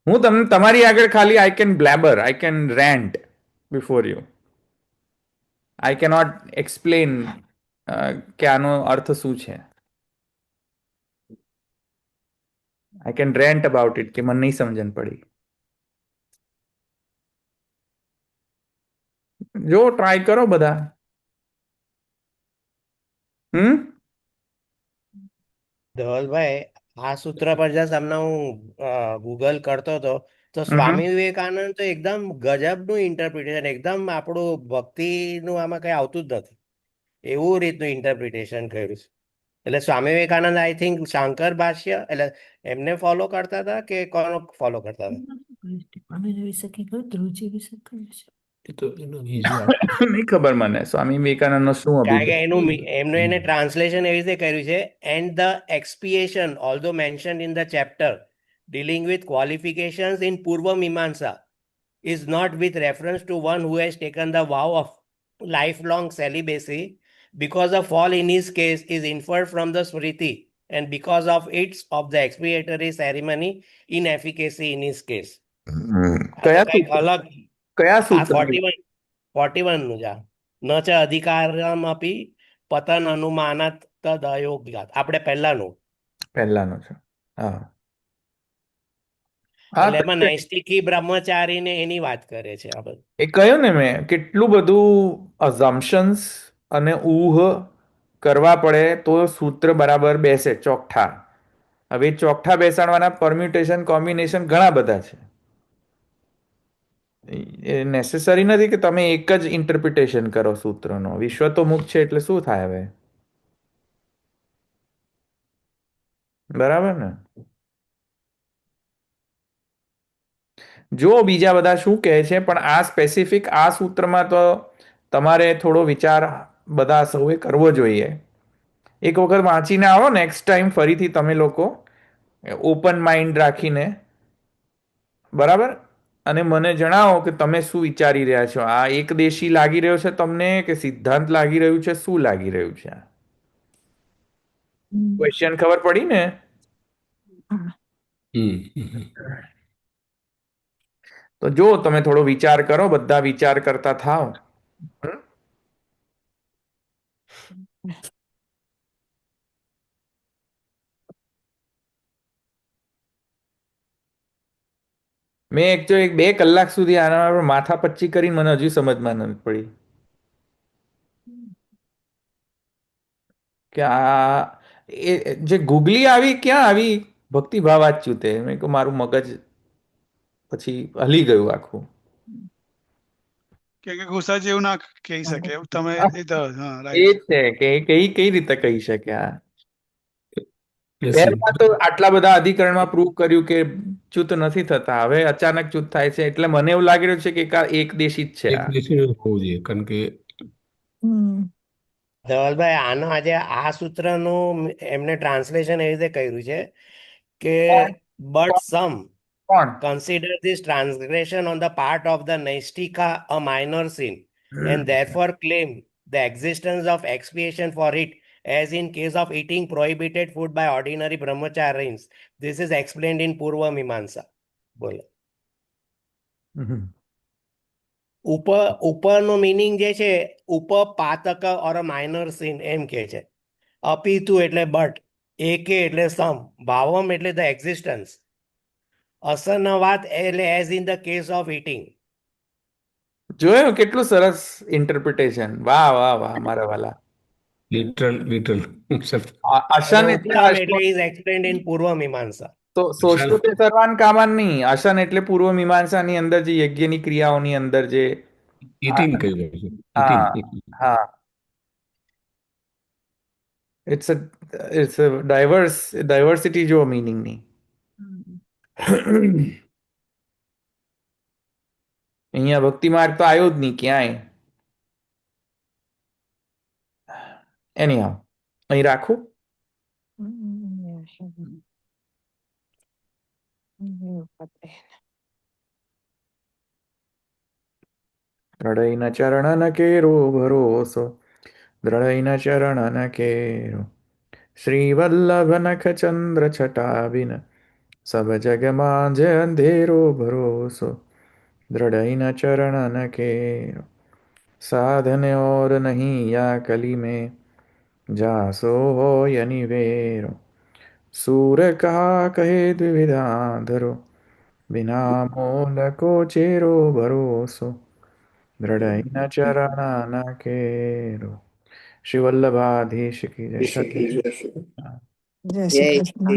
હું તમને તમારી આગળ ખાલી I can blabber, I can rant before you. I cannot explain કે આનો અર્થ શું છે. I can rant about it કે મને નહીં સમજણ પડી. જો ટ્રાય કરો બધા. ધવલભાઈ, આ સૂત્ર પર જસ્ટ હમણાં હું ગૂગલ કરતો હતો તો હમ સ્વામી વિવેકાનંદ તો એકદમ ગજબનું ઇન્ટરપ્રિટેશન, એકદમ આપણું ભક્તિનું આમાં કઈ આવતું જ નથી એવું રીતનું ઇન્ટરપ્રિટેશન કર્યું છે. એટલે સ્વામી વિવેકાનંદ આઈ થિંક શાંકર ભાષ્ય એટલે એમને ફોલો કરતા હતા કે કોનો ફોલો કરતા હતા? ટીપામેન વિશે કહ્યું, ધ્રુવજી વિશે કહ્યું છે. એ તો એનો easy answer. નહીં ખબર મને સ્વામી વિવેકાનંદનો શું કારણ કે અભિપ્રાય. એમનું એને ટ્રાન્સલેશન એવી રીતે કર્યું છે, and the expiation although mention in the chapter dealing with qualifications in Purva Mimamsa is not with reference to one who has taken the vow of lifelong celibacy, because a fall in his case is inferred from the Smriti, and because of its of the expiatory ceremony inefficacy in his case. કયા કંઈક સૂત્ર અલગ કયા આ સૂત્ર 41 નું જા ન ચ અધિકારમપી પતન અનુમાનાત તદયોગ્યાત, આપણે પહેલાનું. પહેલાનો છે? હા એટલે હા, એમાં નૈષ્ટિકી બ્રહ્મચારીને એની વાત કરે છે આ બધું. એ કહ્યું ને મેં, કેટલું બધું અઝમ્પશન્સ અને ઊહ કરવા પડે તો સૂત્ર બરાબર બેસે ચોખ્ઠા. હવે એ ચોકઠા બેસાડવાના પરમ્યુટેશન કોમ્બિનેશન ઘણા બધા છે. એ નેસેસરી નથી કે તમે એક જ ઇન્ટરપ્રિટેશન કરો સૂત્રનો. વિશ્વ તો મુક્ત છે એટલે શું થાય હવે? બરાબર ને? જો બીજા બધા શું કહે છે, પણ આ સ્પેસિફિક આ સૂત્રમાં તો તમારે થોડો વિચાર બધા સૌએ કરવો જોઈએ. એક વખત વાંચીને આવો, નેક્સ્ટ ટાઈમ ફરીથી તમે લોકો ઓપન માઇન્ડ રાખીને, બરાબર, અને મને જણાવો કે તમે શું વિચારી રહ્યા છો. આ એકદેશી લાગી રહ્યો છે તમને કે સિદ્ધાંત લાગી રહ્યું છે? શું લાગી રહ્યું છે? ક્વેશ્ચન ખબર પડી ને? તો જો તમે થોડો વિચાર કરો, બધા વિચાર કરતા થાવ. મેં એકચ્યુઅલી 2 કલાક સુધી આના પર માથા પચ્ચી કરીને મને હજુ સમજમાં નથી પડી કે આ જે ગુગલી આવી ક્યાં આવી ભક્તિભાવ વાંચ્યું તે. મેં કહ્યું મારું મગજ પછી હલી ગયું આખું. કે ગુસ્સા જેવું ના કહી શકે તમે. એ તો હા, એ રાઈટ. છે કે કઈ રીતે કહી શકે આ? એ પહેલા તો આટલા બધા અધિકરણમાં પ્રૂવ કર્યું કે ચ્યુત નથી થતા, હવે અચાનક ચ્યુત થાય છે. એટલે મને એવું લાગી રહ્યું છે કે એક દેશી જ છે એક આ. દેશી હોવું જોઈએ, કારણ કે ધવલભાઈ, આનો આજે આ સૂત્રનું એમને ટ્રાન્સલેશન એવી રીતે કર્યું છે કે બટ સમ કોણ? consider this transgression on the part of the Naistika a minor sin, and therefore claim the existence of expiation for it, as in case of eating prohibited food by ordinary brahmacharis. This is explained in Purva Mimamsa. બોલો. ઉપરનો મિનિંગ જે છે, ઉપપાતક ઓર અ માઇનર સીન એમ કે છે. અપિતુ એટલે બટ, એકે એટલે સમ, ભાવમ એટલે ધ એક્ઝિસ્ટન્સ, અસનવાત એટલે as in the case of eating. જોયું કેટલું સરસ ઇન્ટરપ્રિટેશન. વાહ વાહ વાહ મારા વાલા. લિટરલ અશન એટલે ઉપસમ એટલે ઇઝ એક્સપ્લેન્ડ ઇન પૂર્વ મીમાંસા. તો સોષ્ટુતે સર્વાન કામાન નહીં. અશન એટલે પૂર્વ મીમાંસાની અંદર જે યજ્ઞની ક્રિયાઓની અંદર જે ઇટિંગ કહ્યું છે. હા હા, ઇટ્સ અ ડાયવર્સિટી જો મીનિંગની. અહીંયા ભક્તિ માર્ગ તો આવ્યો જ નહીં ક્યાંય. એનીહાઉ, અહીં રાખું. દ્રઢૈન ચરણન કેરો ભરોસો, દ્રઢૈન ચરણન કેરો, શ્રીવલ્લભ નખ ચંદ્ર છટાબિન, सब जग मांझ अंधेरो भरोसो, दृढ़ चरण न केरो, साधन और नहीं या कली में, जासो हो यनिवेरो, सूर कहा कहे द्विविधा धरो, बिना मोल को चेरो भरोसो, दृढ़ चरण न केरो. श्री वल्लभाधीश की जय. જય શ્રી કૃષ્ણ. જય જય શ્રી કૃષ્ણ.